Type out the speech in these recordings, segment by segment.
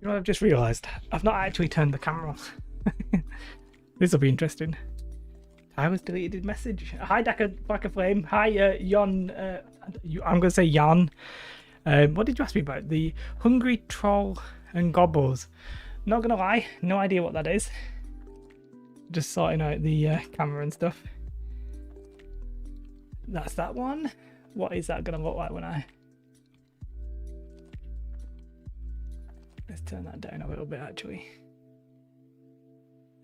You know, I've just realised I've not actually turned the camera off. This will be interesting. I was deleted message. Hi, Daka Black of Flame. Hi, Jan. I'm going to say Jan. What did you ask me about? The Hungry Troll and Gobbles. Not going to lie, no idea what that is. Just sorting out the camera and stuff. That's that one. What is that going to look like when I... Let's turn that down a little bit, actually.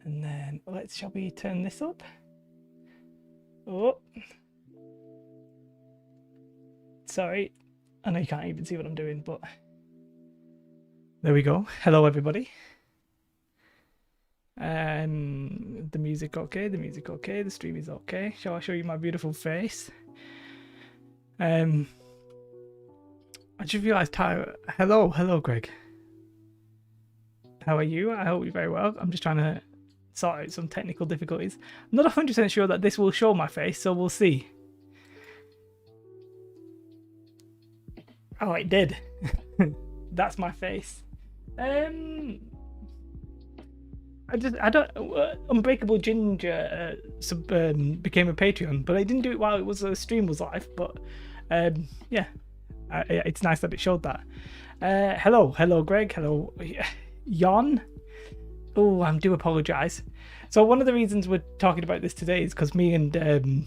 And then shall we turn this up? Oh. Sorry. I know you can't even see what I'm doing, but there we go. Hello, everybody. The music okay, the music okay, the stream is okay. Shall I show you my beautiful face? I just realised hello, Greg. How are you? I hope you're very well. I'm just trying to sort out some technical difficulties. I'm not 100% sure that this will show my face, so we'll see. Oh, it did. That's my face. I don't. Unbreakable Ginger became a Patreon, but I didn't do it while it was stream was live. But yeah, it's nice that it showed that. Hello, Greg. Hello, Jan. Oh, I do apologise. So one of the reasons we're talking about this today is because me and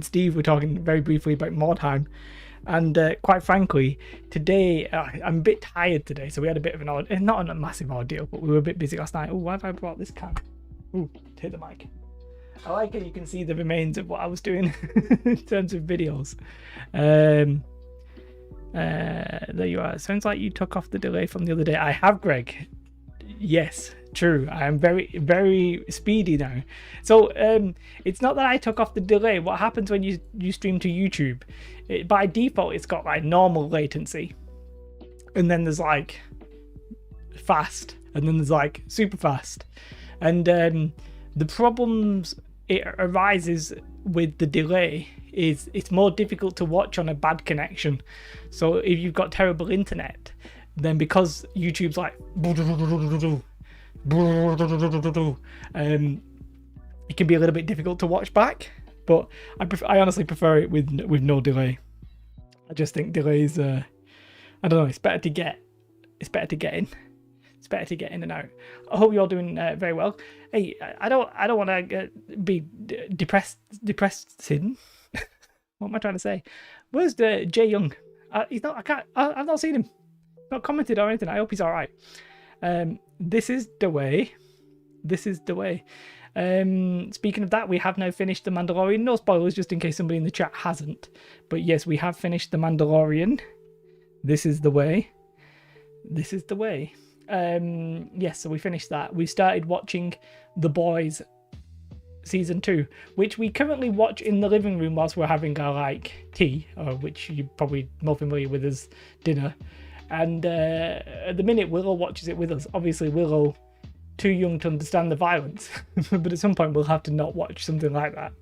Steve were talking very briefly about Mordheim, and quite frankly, today I'm a bit tired today. So we had a bit of not a massive ordeal, but we were a bit busy last night. Oh, why have I brought this cam? Oh, hit the mic. I like it. You can see the remains of what I was doing in terms of videos. There you are. Sounds like you took off the delay from the other day. I have, Greg. Yes, true. I am very, very speedy now. So it's not that I took off the delay. What happens when you stream to YouTube? By default, it's got like normal latency, and then there's like fast, and then there's like super fast, and the problems it arises with the delay is it's more difficult to watch on a bad connection. So if you've got terrible internet, then because YouTube's like it can be a little bit difficult to watch back. But I honestly prefer it with no delay. I just think delays I don't know, it's better to get in. It's better to get in and out. I hope you're doing very well. Hey, I don't want to be depressing. What am I trying to say? Where's Jay Young? He's not. I've not seen him. Not commented or anything. I hope he's all right. This is the way. Speaking of that, we have now finished The Mandalorian. No spoilers, just in case somebody in the chat hasn't. But yes, we have finished The Mandalorian. This is the way. Yes, so we finished that. We started watching The Boys season 2, which we currently watch in the living room whilst we're having our tea, or which you're probably more familiar with as dinner. And at the minute, Willow watches it with us. Obviously, Willow too young to understand the violence, but at some point we'll have to not watch something like that.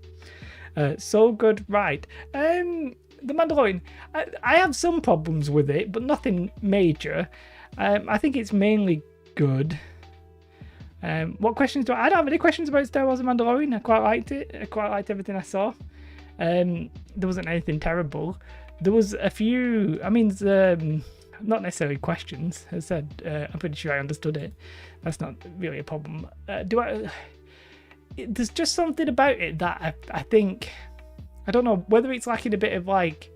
So good, right? The Mandalorian. I have some problems with it, but nothing major. I think it's mainly good. What questions do I don't have any questions about Star Wars: The Mandalorian. I quite liked it. I quite liked everything I saw. There wasn't anything terrible. There was a few. I mean, not necessarily questions. As I said, I'm pretty sure I understood it. That's not really a problem. There's just something about it that I think. I don't know whether it's lacking a bit of like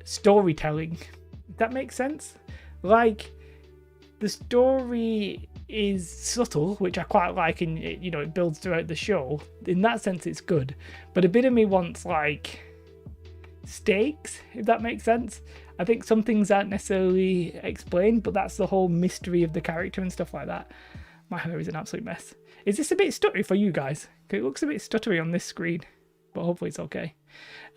storytelling. If that makes sense. Like, the story is subtle, which I quite like, and it builds throughout the show. In that sense, it's good. But a bit of me wants like stakes, if that makes sense. I think some things aren't necessarily explained, but that's the whole mystery of the character and stuff like that. My hair is an absolute mess. Is this a bit stuttery for you guys? It looks a bit stuttery on this screen, but hopefully it's okay.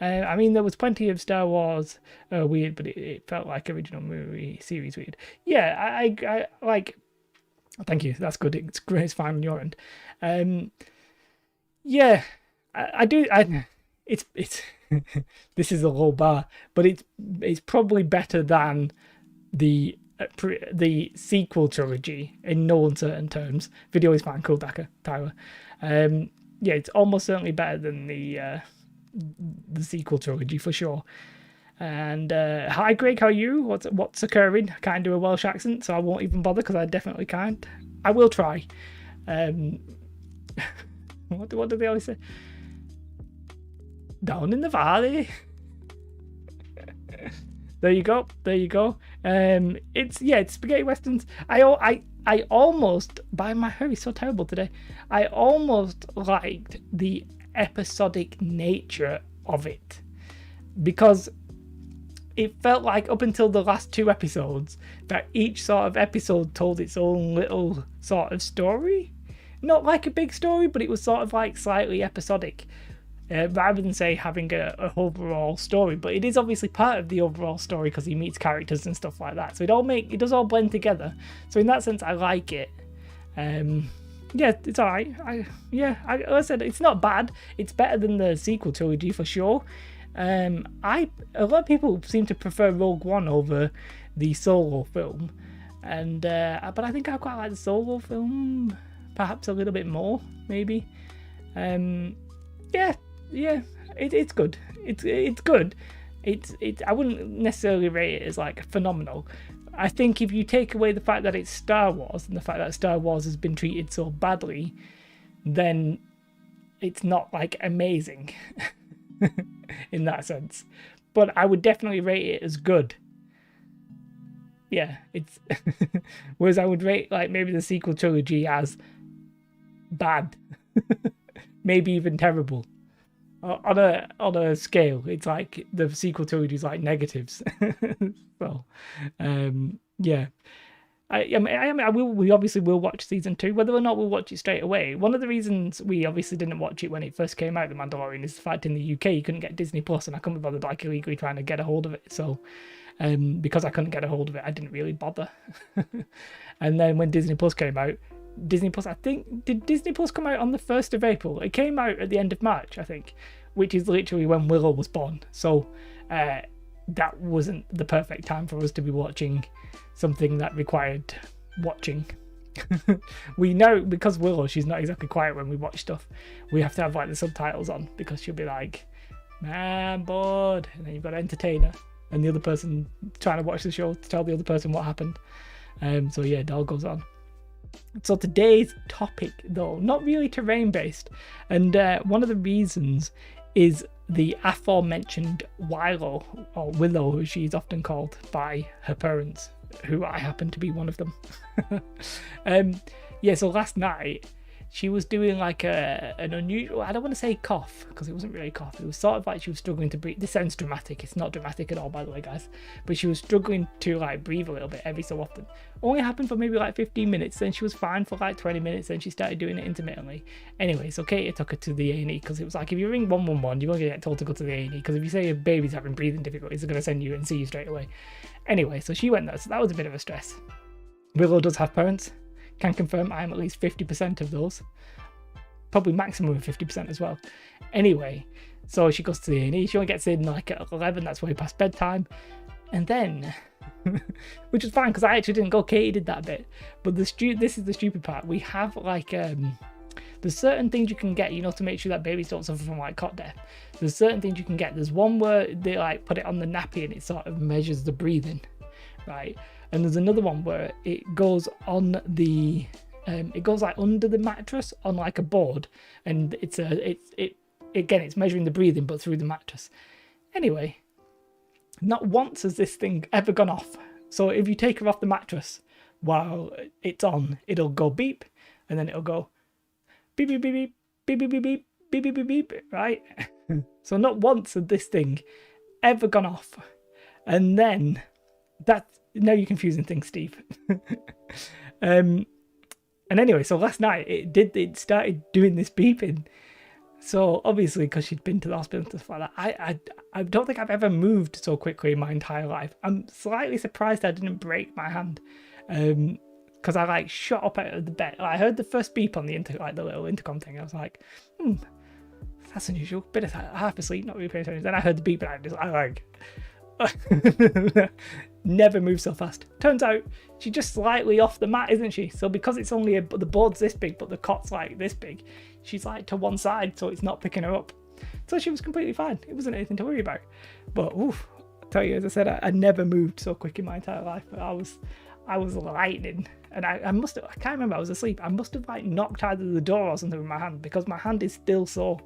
I mean, there was plenty of Star Wars weird, but it felt like original movie series weird. Yeah, I like. Thank you. That's good. It's great. It's fine on your end. Yeah, I do. it's this is a low bar, but it's probably better than the sequel trilogy in no uncertain terms. Video is fine, cool, Daka, Tyler. Yeah, it's almost certainly better than the sequel trilogy for sure. And hi Greg, how are you? What's occurring? I can't do a Welsh accent, so I won't even bother because I definitely can't. I will try. What do they always say? Down in the valley. There you go. It's spaghetti westerns. I almost, by my hair is so terrible today. I almost liked the episodic nature of it because it felt like up until the last 2 episodes that each sort of episode told its own little sort of story. Not like a big story, but it was sort of like slightly episodic. Rather than say having a overall story, but it is obviously part of the overall story because he meets characters and stuff like that. So it does all blend together. So in that sense, I like it. Yeah, it's alright. Like I said, it's not bad. It's better than the sequel trilogy for sure. A lot of people seem to prefer Rogue One over the Solo film, and but I think I quite like the Solo film perhaps a little bit more, maybe. Yeah, it's good. It's good. I wouldn't necessarily rate it as like phenomenal. I think if you take away the fact that it's Star Wars and the fact that Star Wars has been treated so badly, then it's not like amazing in that sense. But I would definitely rate it as good. Yeah, it's whereas I would rate like maybe the sequel trilogy as bad, maybe even terrible. On a scale, it's like the sequel trilogy is like negatives. So, yeah. We obviously will watch season 2. Whether or not we'll watch it straight away. One of the reasons we obviously didn't watch it when it first came out, The Mandalorian, is the fact in the UK you couldn't get Disney Plus, and I couldn't be bothered like illegally trying to get a hold of it. So, because I couldn't get a hold of it, I didn't really bother. And then when Disney Plus came out, Disney Plus, I think, did Disney Plus come out on the 1st of April? It came out at the end of March, I think, which is literally when Willow was born. So that wasn't the perfect time for us to be watching something that required watching. We know, because Willow, she's not exactly quiet when we watch stuff. We have to have like the subtitles on because she'll be like, man, bored. And then you've got to entertain her. And the other person trying to watch the show to tell the other person what happened. So yeah, it all goes on. So today's topic, though, not really terrain based, and one of the reasons is the aforementioned Willow, or Willow, as she's often called by her parents, who I happen to be one of them. So last night she was doing like an unusual, I don't want to say cough, because it wasn't really a cough. It was sort of like she was struggling to breathe. This sounds dramatic. It's not dramatic at all, by the way, guys. But she was struggling to like breathe a little bit every so often. Only happened for maybe like 15 minutes. Then she was fine for like 20 minutes. Then she started doing it intermittently. Anyways, okay, it took her to the A&E, because it was like, if you ring 111, you're going to get told to go to the A&E, because if you say your baby's having breathing difficulties, they're going to send you and see you straight away. Anyway, so she went there. So that was a bit of a stress. Willow does have parents. Can confirm I am at least 50% of those. Probably maximum of 50% as well. Anyway, so she goes to the A&E. She only gets in like at 11. That's way past bedtime. And then, which is fine because I actually didn't go. Katie did that bit. But this is the stupid part. We have like there's certain things you can get, to make sure that babies don't suffer from like cot death. There's certain things you can get. There's one where they like put it on the nappy and it sort of measures the breathing, right? And there's another one where it goes on the it goes like under the mattress on like a board, and it's measuring the breathing but through the mattress. Anyway, not once has this thing ever gone off. So if you take her off the mattress while it's on, it'll go beep, and then it'll go beep beep beep beep beep beep beep beep beep beep beep, right? So not once has this thing ever gone off. And then now you're confusing things, Steve. And anyway, so last night it started doing this beeping. So obviously, because she'd been to the hospital and stuff like that, I don't think I've ever moved so quickly in my entire life. I'm slightly surprised I didn't break my hand, because I like shot up out of the bed. I heard the first beep on the the little intercom thing. I was like, that's unusual. Bit of half asleep, not really paying attention. Then I heard the beep and I just never moved so fast. Turns out she's just slightly off the mat, isn't she? So because it's only the board's this big, but the cot's like this big, she's like to one side, so it's not picking her up. So she was completely fine. It wasn't anything to worry about. But oof, I tell you, as I said, I never moved so quick in my entire life. But I was lightning, and I can't remember. I was asleep. I must have like knocked either the door or something with my hand because my hand is still sore.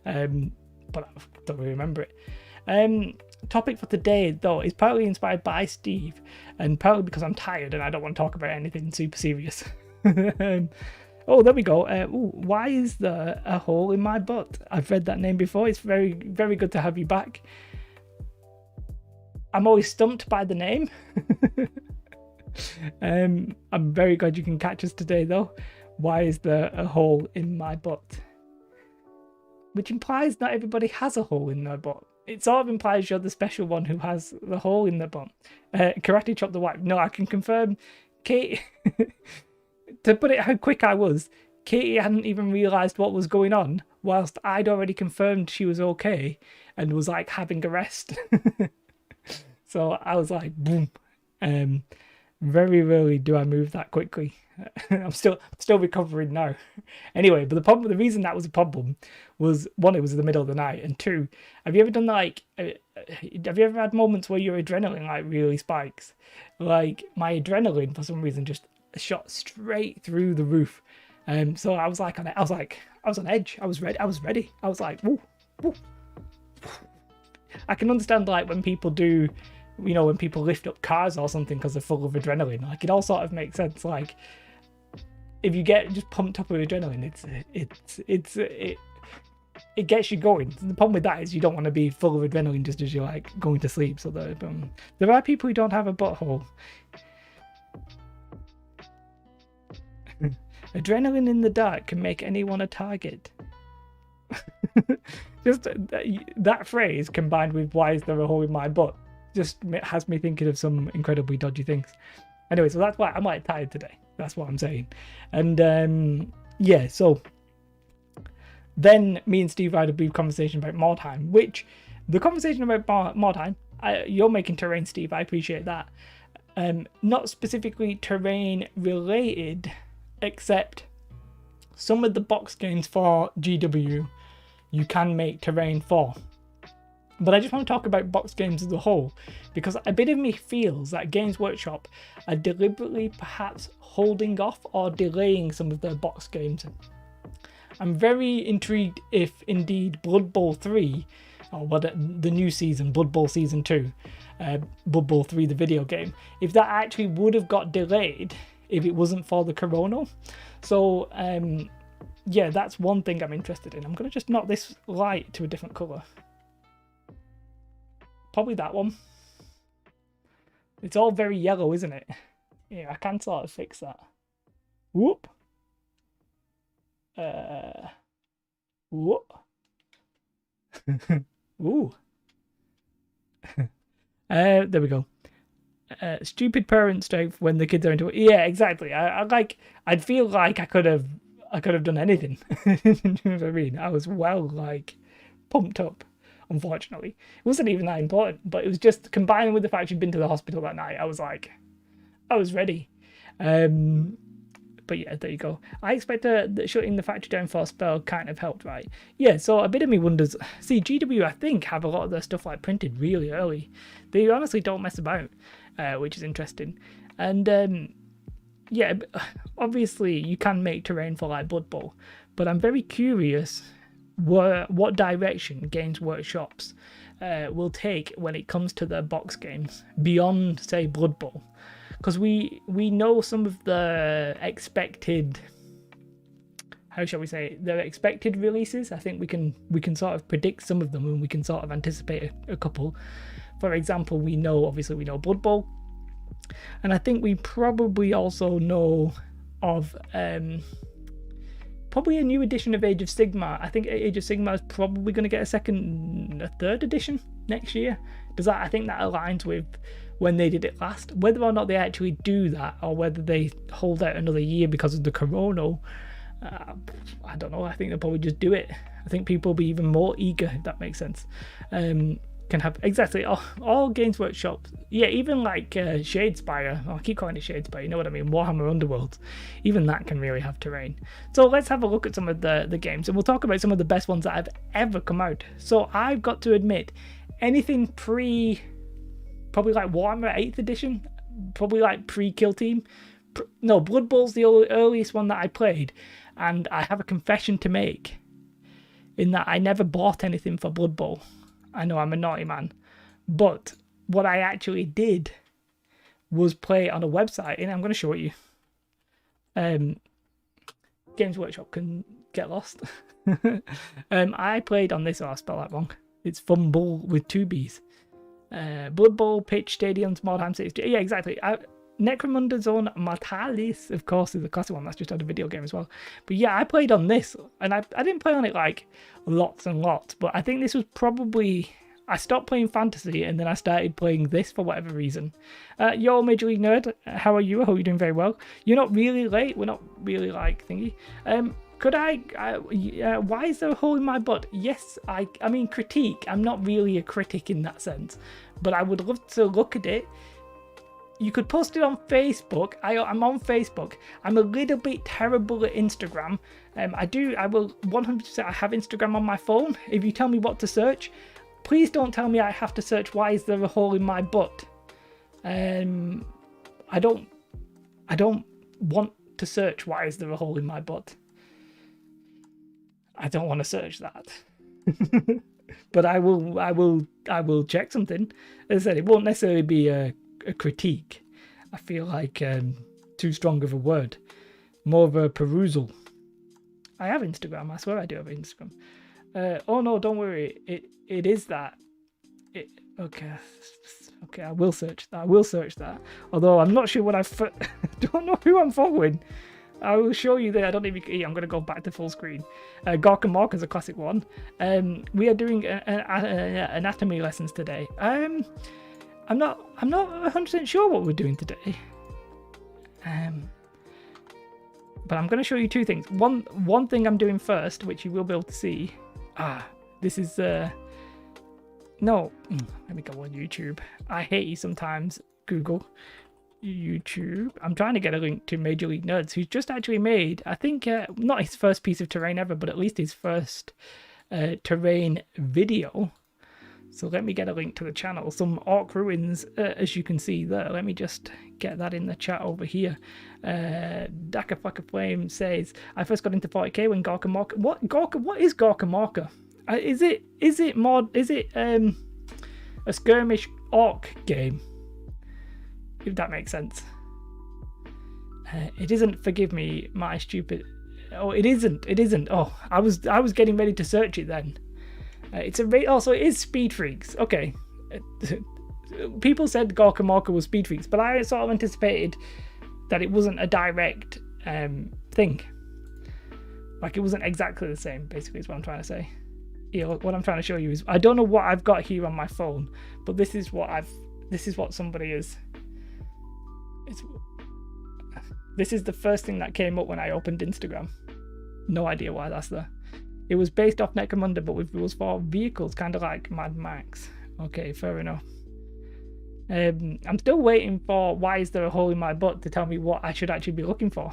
But I don't really remember it. Topic for today though is partly inspired by Steve, and partly because I'm tired and I don't want to talk about anything super serious. Oh, there we go. Why is there a hole in my butt? I've read that name before. It's very, very good to have you back. I'm always stumped by the name. I'm very glad you can catch us today though. Why is there a hole in my butt? Which implies not everybody has a hole in their butt. It sort of implies you're the special one who has the hole in the butt. Karate chop the wife. No, I can confirm Kate... To put it how quick I was, Katie hadn't even realised what was going on, whilst I'd already confirmed she was okay and was like having a rest. So I was like, boom. Very rarely do I move that quickly. I'm still recovering now. Anyway, but the reason that was a problem was, one, it was in the middle of the night, and two, have you ever done like, have you ever had moments where your adrenaline like really spikes? Like my adrenaline for some reason just shot straight through the roof. So I was like I was on edge. I was ready. I was like, woo, woo. I can understand like when people do, you know, when people lift up cars or something because they're full of adrenaline. Like it all sort of makes sense. Like if you get just pumped up with adrenaline, it gets you going. The problem with that is you don't want to be full of adrenaline just as you're like going to sleep. So there are people who don't have a butthole. Adrenaline in the dark can make anyone a target. Just that phrase combined with why is there a hole in my butt just has me thinking of some incredibly dodgy things. Anyway, so that's why I'm like tired today. That's what I'm saying. And yeah, so then me and Steve had a brief conversation about Mordheim, which the conversation about Mordheim, you're making terrain, Steve. I appreciate that. Not specifically terrain related, except some of the box games for GW you can make terrain for. But I just want to talk about box games as a whole, because a bit of me feels that Games Workshop are deliberately perhaps holding off or delaying some of their box games. I'm very intrigued if indeed Blood Bowl 3, or what the new season, Blood Bowl Season 2, Blood Bowl 3 the video game, if that actually would have got delayed if it wasn't for the corona. So yeah, that's one thing I'm interested in. I'm going to just knock this light to a different colour. Probably that one. It's all very yellow, isn't it? Yeah, I can sort of fix that. Whoop. Whoop. Ooh. There we go. Stupid parent strength when the kids are into it. Yeah, exactly. I'd feel like I could have done anything. You know what I mean? I was well like pumped up. Unfortunately, it wasn't even that important, but it was just combining with the fact she'd been to the hospital that night. I was ready. But yeah, there you go. I expect that shutting the factory down for a spell kind of helped, right? Yeah, so a bit of me wonders. See, GW, I think, have a lot of their stuff like printed really early. They honestly don't mess about, which is interesting. And yeah, obviously you can make terrain for like Blood Bowl, but I'm very curious what direction Games Workshops will take when it comes to their box games beyond, say, Blood Bowl. Because we know some of the expected, how shall we say, their expected releases. I think we can sort of predict some of them, and we can sort of anticipate a couple. For example, we know Blood Bowl, and I think we probably also know of probably a new edition of Age of Sigmar. I think Age of Sigmar is probably going to get a third edition next year. I think that aligns with when they did it last. Whether or not they actually do that, or whether they hold out another year because of the corona, I don't know. I think they'll probably just do it. I think people will be even more eager, if that makes sense. Can have exactly all Games Workshop. Yeah, even like Shadespire. I keep calling it Shadespire. You know what I mean? Warhammer Underworld. Even that can really have terrain. So let's have a look at some of the games, and we'll talk about some of the best ones that have ever come out. So I've got to admit, anything pre, probably like Warhammer 8th edition, probably like pre-Kill Team. No, Blood Bowl's the earliest one that I played, and I have a confession to make in that I never bought anything for Blood Bowl. I know I'm a naughty man, but what I actually did was play on a website, and I'm going to show you. Games Workshop can get lost. I played on this, I spell that wrong. It's Fumble with 2 B's. Blood Bowl, Pitch, Stadiums, Mordheim City. Yeah, exactly. Necromunda Zone Mortalis, of course, is a classic one. That's just had a video game as well. But yeah, I played on this, and I didn't play on it like lots and lots, but I think this was probably... I stopped playing Fantasy, and then I started playing this for whatever reason. Yo, Major League Nerd, how are you? I hope you're doing very well. You're not really late. We're not really like thingy. Why is there a hole in my butt? Yes, I mean, critique. I'm not really a critic in that sense, but I would love to look at it. You could post it on Facebook. I'm on Facebook. I'm a little bit terrible at Instagram. I will 100%. I have Instagram on my phone. If you tell me what to search, please don't tell me I have to search why is there a hole in my butt. I don't want to search why is there a hole in my butt. I don't want to search that. But I will check something. As I said, it won't necessarily be a critique. I feel like too strong of a word. More of a perusal. I have Instagram. I swear I do have Instagram. Oh no, don't worry. It is that. Okay. I will search that. Although I'm not sure what I don't know who I'm following. I will show you there. I don't even. I'm going to go back to full screen. Gork and Mork is a classic one. We are doing anatomy lessons today. I'm not 100% sure what we're doing today. But I'm going to show you 2 things. One thing I'm doing first, which you will be able to see. This is no. Let me go on YouTube. I hate you sometimes. Google YouTube. I'm trying to get a link to Major League Nerds, who's just actually made, I think, not his first piece of terrain ever, but at least his first terrain video. So let me get a link to the channel. Some Orc Ruins, as you can see there. Let me just get that in the chat over here. Daka Fucker Flame says, I first got into 40k when Gorka Morka. What is Gorka Morka? Is it a skirmish orc game? If that makes sense. It isn't. Forgive me, my stupid. Oh, it isn't. Oh, I was getting ready to search it then. It's a also it is Speed Freaks. Okay, people said Gorka Morka was Speed Freaks, but I sort of anticipated that it wasn't a direct thing. Like it wasn't exactly the same. Basically, is what I'm trying to say. Yeah, what I'm trying to show you is I don't know what I've got here on my phone, but this is what somebody is. This is the first thing that came up when I opened Instagram. No idea why that's there. It was based off Necromunda, but with rules for vehicles, kind of like Mad Max. Okay, fair enough. I'm still waiting for why is there a hole in my butt to tell me what I should actually be looking for.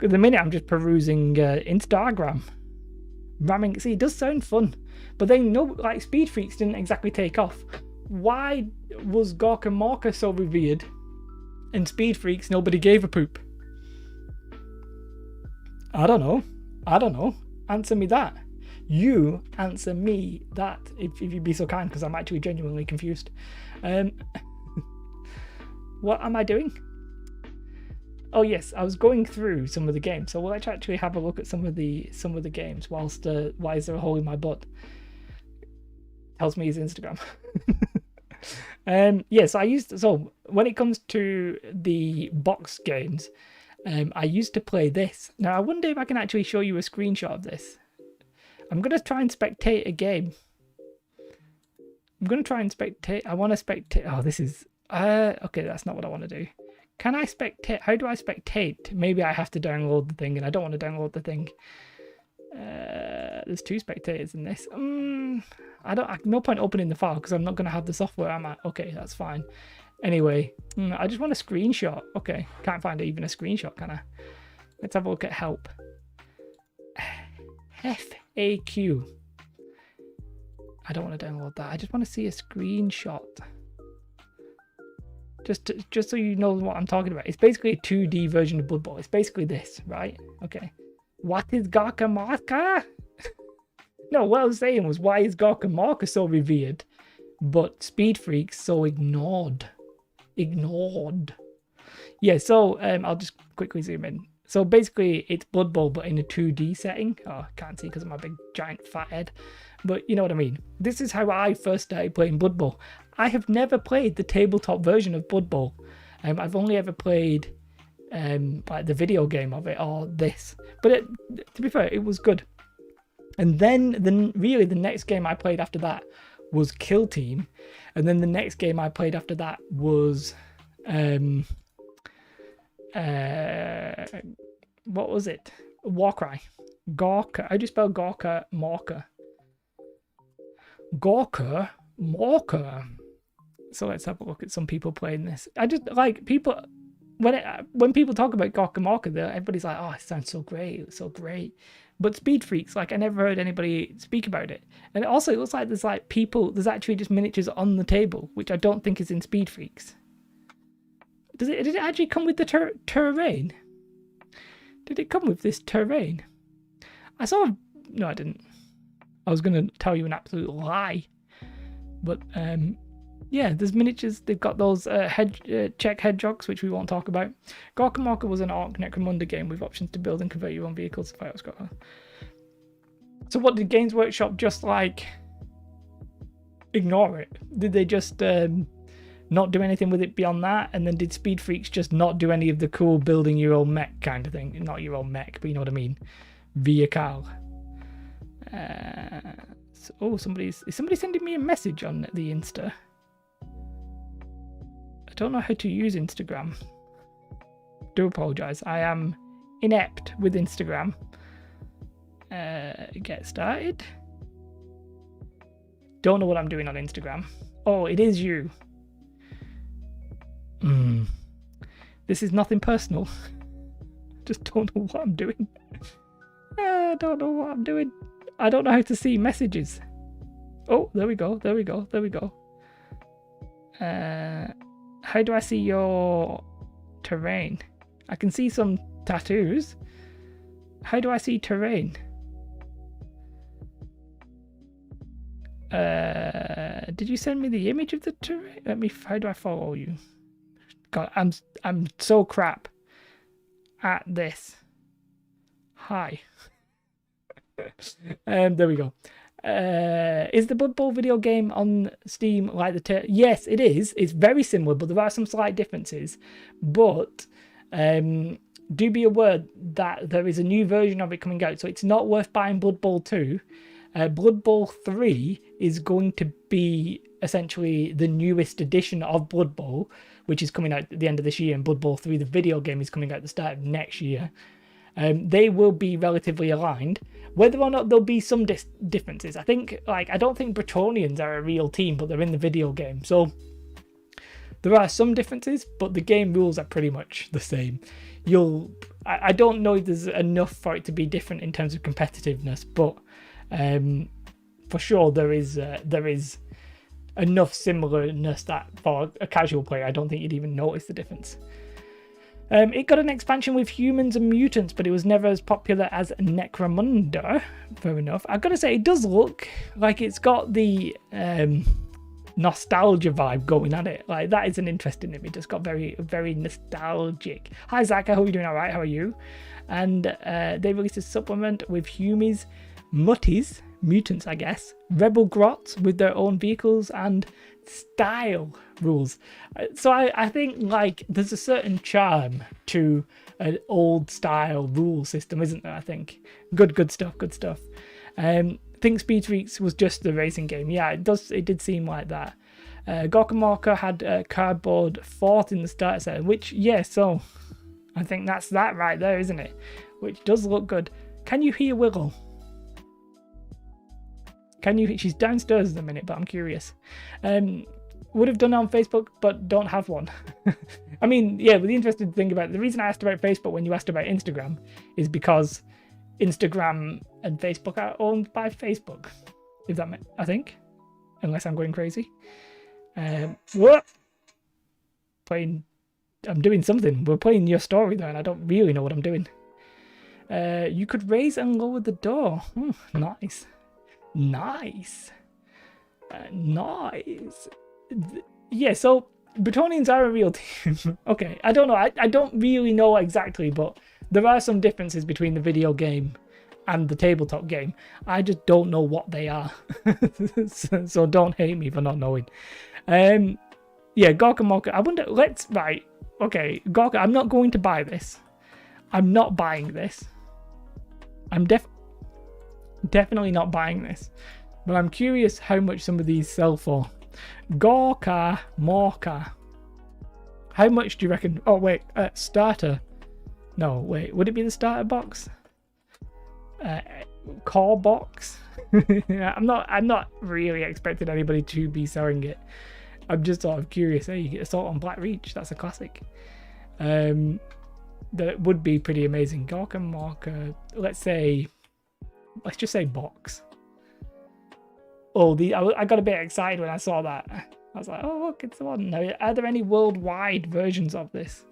At the minute, I'm just perusing Instagram. Ramming, see, it does sound fun, but then like Speed Freaks didn't exactly take off. Why was Gorka Morka so revered, and Speed Freaks nobody gave a poop? I don't know. Answer me that. You answer me that if you'd be so kind, because I'm actually genuinely confused. What am I doing? Oh yes, I was going through some of the games, so let's actually have a look at some of the games. Whilst why is there a hole in my butt? Tells me his Instagram. Yes, so when it comes to the box games, I used to play this. Now I wonder if I can actually show you a screenshot of this. I'm gonna try and spectate a game. I want to spectate. Oh, this is okay. That's not what I want to do. Can I spectate? How do I spectate? Maybe I have to download the thing, and I don't want to download the thing. There's 2 spectators in this. No point opening the file because I'm not going to have the software, am I? Okay, that's fine. Anyway, I just want a screenshot. Okay, can't find even a screenshot, can I? Let's have a look at help. FAQ. I don't want to download that. I just want to see a screenshot. Just so you know what I'm talking about. It's basically a 2D version of Blood Bowl. It's basically this, right? Okay. What is Gorka Marka? No, what I was saying was, why is Gorka Marka so revered, but Speed Freaks so ignored? Yeah, so I'll just quickly zoom in. So basically, it's Blood Bowl, but in a 2D setting. Oh, I can't see because of my big, giant, fat head. But you know what I mean. This is how I first started playing Blood Bowl. I have never played the tabletop version of Blood Bowl. I've only ever played like the video game of it, or this. But to be fair, it was good. And then really the next game I played after that was Kill Team. And then the next game I played after that was... what was it? Warcry. Gorka. How do you spell Gorka Marka? Gorka Marka. So let's have a look at some people playing this. I just like people when people talk about Gorka Marka, everybody's like, "Oh, it sounds so great, it's so great." But Speed Freaks, like I never heard anybody speak about it. And also, it looks like there's actually just miniatures on the table, which I don't think is in Speed Freaks. Did it actually come with the terrain? Did it come with this terrain? No, I didn't. I was going to tell you an absolute lie. But, yeah, there's miniatures. They've got those Czech hedgehogs, which we won't talk about. Gorka Marka was an Orc Necromunda game with options to build and convert your own vehicles to fight. So what, did Games Workshop just, like, ignore it? Did they just... not do anything with it beyond that? And then did Speed Freaks just not do any of the cool building your own mech kind of thing? Not your own mech, but you know what I mean. Vehicle. Is somebody sending me a message on the Insta? I don't know how to use Instagram. Do apologise. I am inept with Instagram. Get started. Don't know what I'm doing on Instagram. Oh, it is you. This is nothing personal. Just don't know what I'm doing. I don't know what I'm doing. I don't know how to see messages. Oh, there we go. How do I see your terrain? I can see some tattoos. How do I see terrain? Did you send me the image of the terrain? How do I follow you? God, I'm so crap at this. Hi. There we go. Is the Blood Bowl video game on Steam like the Yes, it is. It's very similar, but there are some slight differences. But do be aware that there is a new version of it coming out, so it's not worth buying Blood Bowl 2. Blood Bowl 3 is going to be essentially the newest edition of Blood Bowl, which is coming out at the end of this year, and Blood Bowl 3, the video game, is coming out at the start of next year. They will be relatively aligned. Whether or not there'll be some differences, I don't think Bretonnians are a real team, but they're in the video game. So there are some differences, but the game rules are pretty much the same. I don't know if there's enough for it to be different in terms of competitiveness, but for sure there is enough similarness that for a casual player, I don't think you'd even notice the difference. It got an expansion with humans and mutants, but it was never as popular as Necromunda. Fair enough. I've got to say, it does look like it's got the nostalgia vibe going at it. Like, that is an interesting image. It's got very, very nostalgic. Hi, Zach. I hope you're doing all right. How are you? And they released a supplement with Humies, Mutties, mutants, I guess, Rebel Grots with their own vehicles, and style rules. So I think, like, there's a certain charm to an old style rule system, isn't there? I think good stuff. I think Speed Freaks was just the racing game. Yeah, it did seem like that. Gorka Morka had cardboard fort in the starter set, which, yeah, so I think that's that right there, isn't it? Which does look good. Can you hear Willow? Can you? She's downstairs at the minute, but I'm curious. Would have done it on Facebook, but don't have one. I mean, yeah, but the interesting thing about the reason I asked about Facebook when you asked about Instagram is because Instagram and Facebook are owned by Facebook. If that I think, unless I'm going crazy. What? Playing. I'm doing something. We're playing your story though, and I don't really know what I'm doing. You could raise and lower the door. Nice. Nice. Nice. Yeah, so Bretonnians are a real team. Okay, I don't know. I don't really know exactly, but there are some differences between the video game and the tabletop game. I just don't know what they are. so don't hate me for not knowing. Yeah, Gorka Morka. I wonder, right. Okay, Gorka, I'm not going to buy this. I'm not buying this. I'm definitely not buying this. But I'm curious how much some of these sell for. Gorka Morka. How much do you reckon? Oh wait, starter. No, wait. Would it be the starter box? Core box. I'm not really expecting anybody to be selling it. I'm just sort of curious. Hey, you get Assault on Black Reach. That's a classic. That would be pretty amazing. Gorka Morka. Let's just say box. Oh, I got a bit excited when I saw that. I was like, oh, look, it's the one. Now, are there any worldwide versions of this?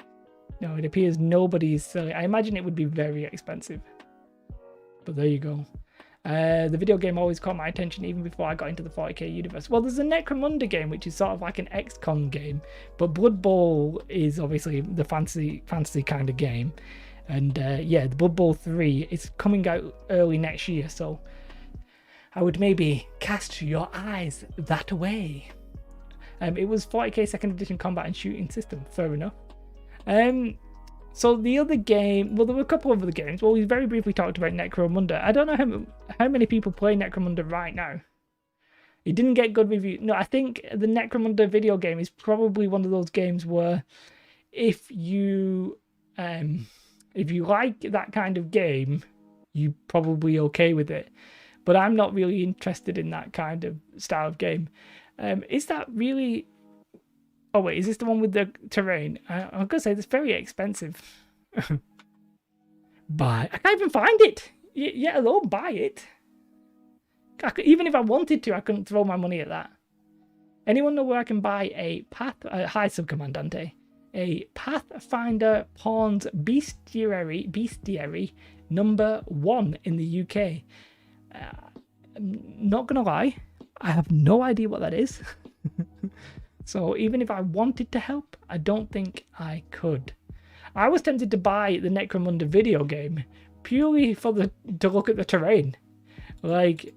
No, it appears nobody is selling. I imagine it would be very expensive. But there you go. The video game always caught my attention even before I got into the 40k universe. Well, there's a Necromunda game, which is sort of like an XCOM game. But Blood Bowl is obviously the fantasy kind of game. And yeah, the Blood Bowl 3 is coming out early next year. So I would maybe cast your eyes that way. It was 40k 2nd edition combat and shooting system. Fair enough. So the other game, well, there were a couple of other games. Well, we very briefly talked about Necromunda. I don't know how many people play Necromunda right now. It didn't get good reviews. No, I think the Necromunda video game is probably one of those games where if you like that kind of game, you're probably okay with it. But I'm not really interested in that kind of style of game. Is that really... Oh wait, is this the one with the terrain? I'm gonna say it's very expensive. Buy. I can't even find it. Yet alone buy it. Even if I wanted to, I couldn't throw my money at that. Anyone know where I can buy a hi Subcommandante, a Pathfinder Pawns Bestiary number 1 in the UK? I'm not gonna lie, I have no idea what that is. So even if I wanted to help, I don't think I could. I was tempted to buy the Necromunda video game purely to look at the terrain. Like,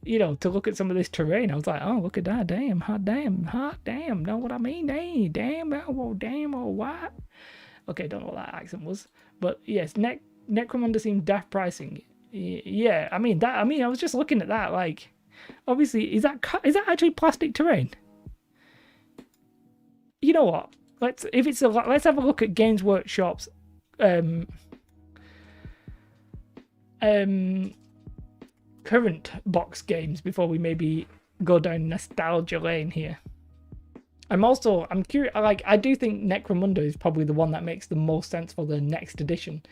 you know, to look at some of this terrain. I was like, oh, look at that. Damn, hot damn. Know what I mean? Hey, damn, oh, what? Okay, don't know what that accent was. But yes, Necromunda seemed daft pricing. Yeah, I mean, I was just looking at that. Like, obviously, is that actually plastic terrain? You know what? Let's have a look at Games Workshop's current box games before we maybe go down nostalgia lane here. I'm curious. Like, I do think Necromunda is probably the one that makes the most sense for the next edition.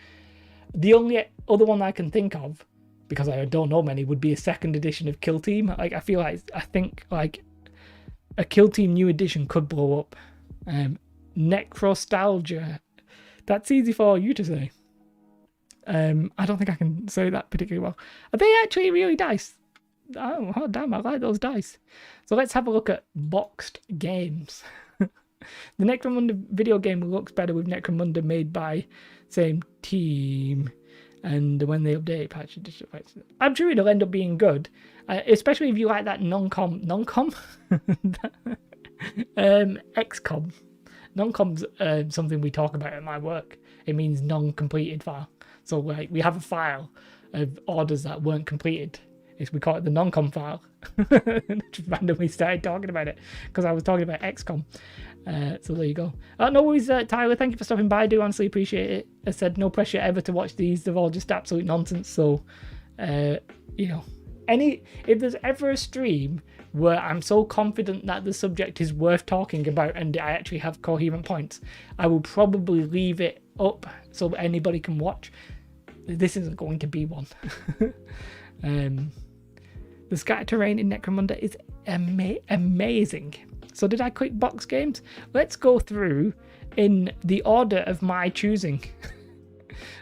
The only other one I can think of, because I don't know many, would be a 2nd edition of Kill Team. Like, I think a Kill Team new edition could blow up. Necrostalgia. That's easy for you to say. I don't think I can say that particularly well. Are they actually really dice? Oh damn, I like those dice. So let's have a look at boxed games. The Necromunda video game looks better with Necromunda made by same team. And when they update patch, I'm sure it'll end up being good. Especially if you like that non-com? XCOM. Non-com's something we talk about at my work. It means non-completed file. So like we have a file of orders that weren't completed, We call it the non-com file. Just randomly started talking about it because I was talking about XCOM. So there you go. No worries, Tyler. Thank you for stopping by. I do honestly appreciate it. I said no pressure ever to watch these. They're all just absolute nonsense. So, you know, if there's ever a stream where I'm so confident that the subject is worth talking about and I actually have coherent points, I will probably leave it up so anybody can watch. This isn't going to be one. The scatter terrain in Necromunda is amazing. So did I click box games? Let's go through in the order of my choosing.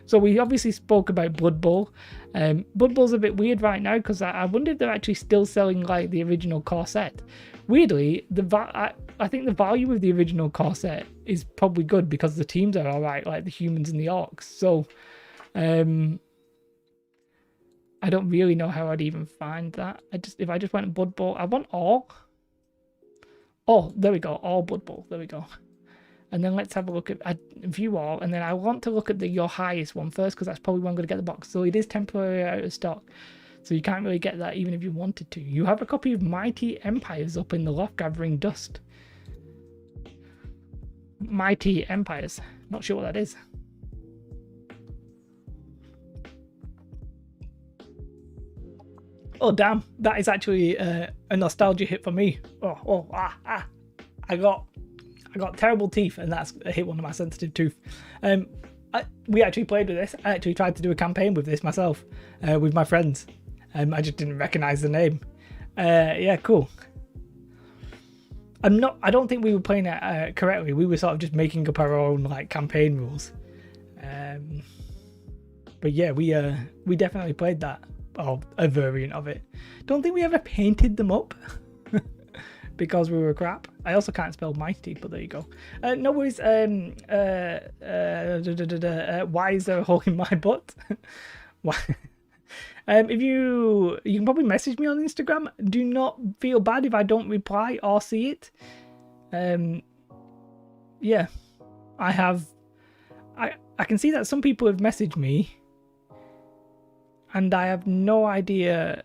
So we obviously spoke about Blood Bowl. Blood Bowl's a bit weird right now because I wonder if they're actually still selling like the original core set. Weirdly, I think the value of the original core set is probably good because the teams are alright, like the humans and the orcs. So I don't really know how I'd even find that. If I just went Blood Bowl, I want all. Oh, there we go, all Blood Bowl. There we go. And then let's have a look at view all, and then I want to look at your highest one first because that's probably when I'm going to get the box. So it is temporarily out of stock, so you can't really get that even if you wanted to. You have a copy of Mighty Empires up in the loft gathering dust. Mighty Empires. Not sure what that is. Oh damn, that is actually a nostalgia hit for me. I got terrible teeth, and that's hit one of my sensitive tooth. We actually played with this. I actually tried to do a campaign with this myself, with my friends. I just didn't recognize the name. Yeah, cool. I don't think we were playing it correctly. We were sort of just making up our own like campaign rules. But yeah, we definitely played that, or a variant of it. Don't think we ever painted them up. Because we were crap. I also can't spell mighty, but there you go. No worries. Why is there a hole in my butt? Why? If you can probably message me on Instagram. Do not feel bad if I don't reply or see it. Yeah, I can see that some people have messaged me, and I have no idea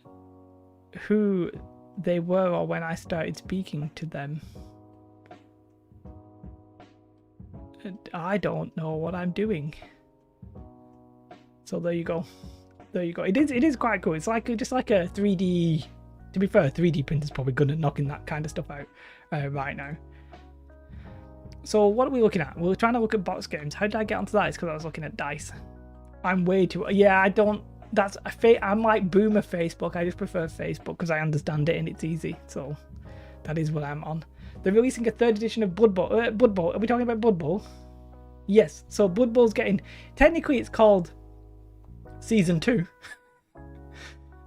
who they were or when I started speaking to them. And I don't know what I'm doing. So there you go. There you go. It is quite cool. It's like just like a 3D. To be fair, 3D printer's probably good at knocking that kind of stuff out right now. So what are we looking at? We're trying to look at box games. How did I get onto that? It's because I was looking at dice. I'm way too... Yeah, I don't... I'm like boomer Facebook. I just prefer Facebook because I understand it and it's easy. So that is what I'm on. They're releasing a 3rd edition of Blood Bowl. Blood Bowl. Are we talking about Blood Bowl? Yes. So Blood Bowl's getting... Technically it's called Season 2.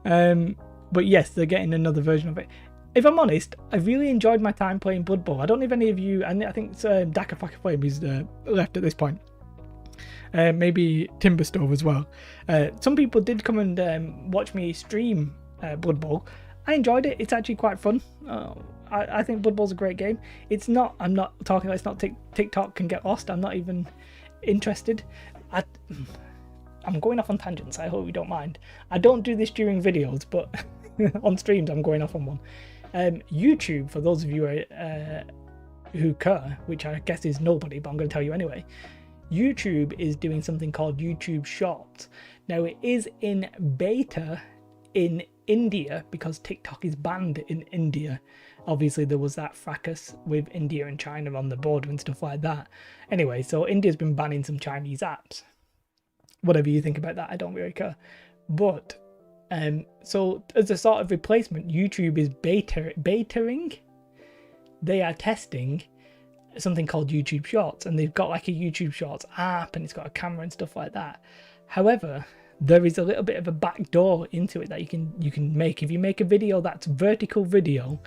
But yes, they're getting another version of it. If I'm honest, I really enjoyed my time playing Blood Bowl. I don't know if any of you... I think it's Daka Faka Flame who's left at this point. Maybe Timberstove as well. Some people did come and watch me stream Blood Bowl. I enjoyed it. It's actually quite fun. I think Blood Bowl's a great game. It's not... I'm not talking like it's not TikTok can get lost. I'm not even interested. I'm going off on tangents. I hope you don't mind. I don't do this during videos, but on streams I'm going off on one. YouTube, for those of you who care, which I guess is nobody, but I'm going to tell you anyway. YouTube is doing something called YouTube Shorts. Now it is in beta in India because TikTok is banned in India. Obviously there was that fracas with India and China on the border and stuff like that. Anyway, so India's been banning some Chinese apps. Whatever you think about that, I don't really care. But so as a sort of replacement, YouTube is betaing. They are testing something called YouTube Shorts, and they've got like a YouTube Shorts app and it's got a camera and stuff like that. However, there is a little bit of a back door into it that you can make. If you make a video that's vertical video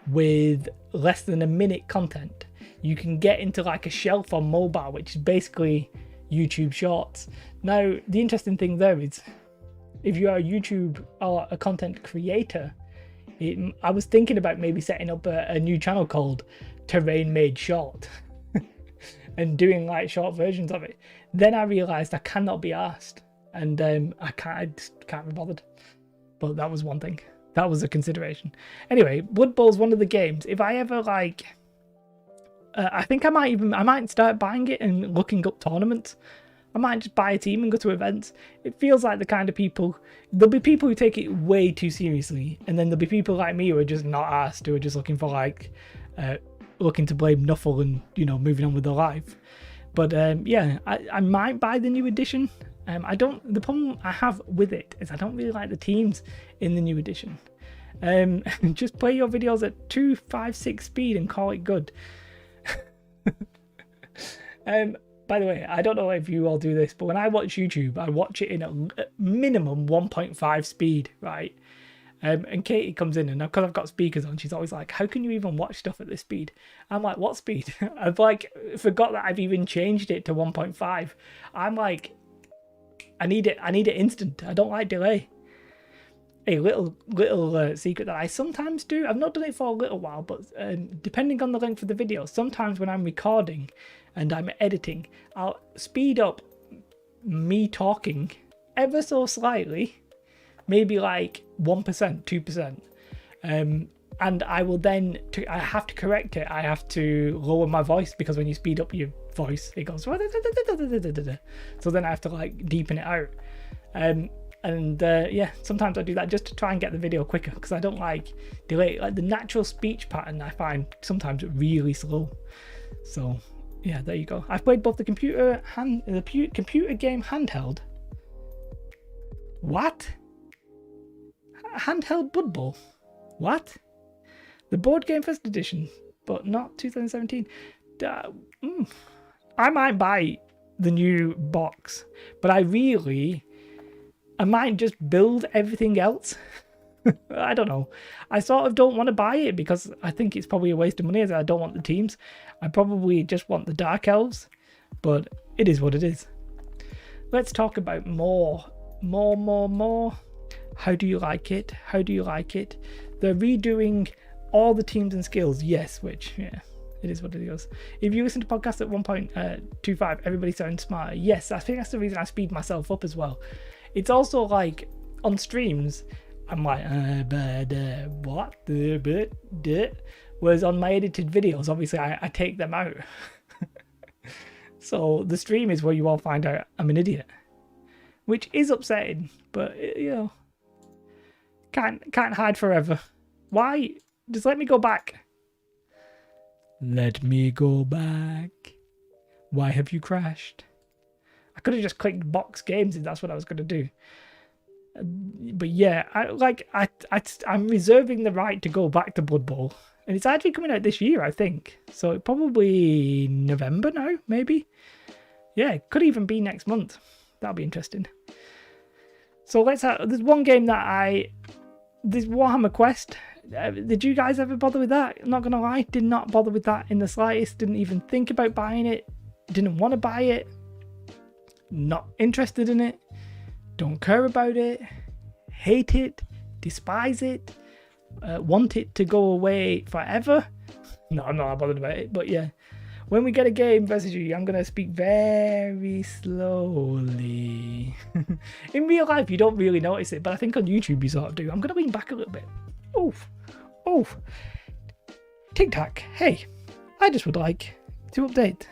with less than a minute content, you can get into like a shelf on mobile, which is basically YouTube Shorts. Now the interesting thing there is, if you are a YouTube or a content creator, I was thinking about maybe setting up a new channel called Terrain Made Short and doing like short versions of it. Then I realized I cannot be asked. and I just can't be bothered. But that was one thing. That was a consideration. Anyway, Blood Bowl's one of the games. If I ever like, I think I might start buying it and looking up tournaments. I might just buy a team and go to events. It feels like the kind of people, there'll be people who take it way too seriously, and then there'll be people like me who are just not asked, who are just looking for like, looking to blame Nuffle and, you know, moving on with their life. But yeah, I might buy the new edition. The problem I have with it is I don't really like the teams in the new edition. Just play your videos at 256 speed and call it good. By the way, I don't know if you all do this, but when I watch YouTube, I watch it in a minimum 1.5 speed, right? And Katie comes in, and because I've got speakers on, she's always like, how can you even watch stuff at this speed? I'm like, what speed? I've like forgot that I've even changed it to 1.5. I'm like, I need it instant. I don't like delay. A little secret that I sometimes do. I've not done it for a little while, but depending on the length of the video, sometimes when I'm recording and I'm editing, I'll speed up me talking ever so slightly, maybe like 1%, 2%. And I will then, I have to correct it. I have to lower my voice, because when you speed up your voice, it goes, so then I have to like deepen it out. Yeah, sometimes I do that just to try and get the video quicker, because I don't like delay. Like the natural speech pattern I find sometimes really slow. So yeah, there you go. I've played both the computer game handheld. What? Handheld Blood Bowl? What? The board game first edition, but not 2017. I might buy the new box, but I might just build everything else. I don't know. I sort of don't want to buy it because I think it's probably a waste of money, as I don't want the teams. I probably just want the Dark Elves, but it is what it is. Let's talk about more. How do you like it? How do you like it? They're redoing all the teams and skills. Yes, which, yeah, it is what it is. If you listen to podcasts at 1.25, everybody sounds smarter. Yes, I think that's the reason I speed myself up as well. It's also like on streams, I'm like, what? Whereas on my edited videos, obviously, I take them out. So the stream is where you all find out I'm an idiot, which is upsetting, but you know, can't hide forever. Why? Just let me go back. Let me go back. Why have you crashed? I could have just clicked box games if that's what I was going to do. But yeah, I'm reserving the right to go back to Blood Bowl. And it's actually coming out this year, I think. So probably November now, maybe. Yeah, it could even be next month. That'll be interesting. So there's one game that this Warhammer Quest. Did you guys ever bother with that? I'm not going to lie, did not bother with that in the slightest. Didn't even think about buying it. Didn't want to buy it. Not interested in it. Don't care about it. Hate it. Despise it. Want it to go away forever. No, I'm not bothered about it. But yeah, when we get a game versus you, I'm going to speak very slowly. In real life, you don't really notice it, but I think on YouTube you sort of do. I'm going to lean back a little bit. Oof. Tic Tac, hey, I just would like to update.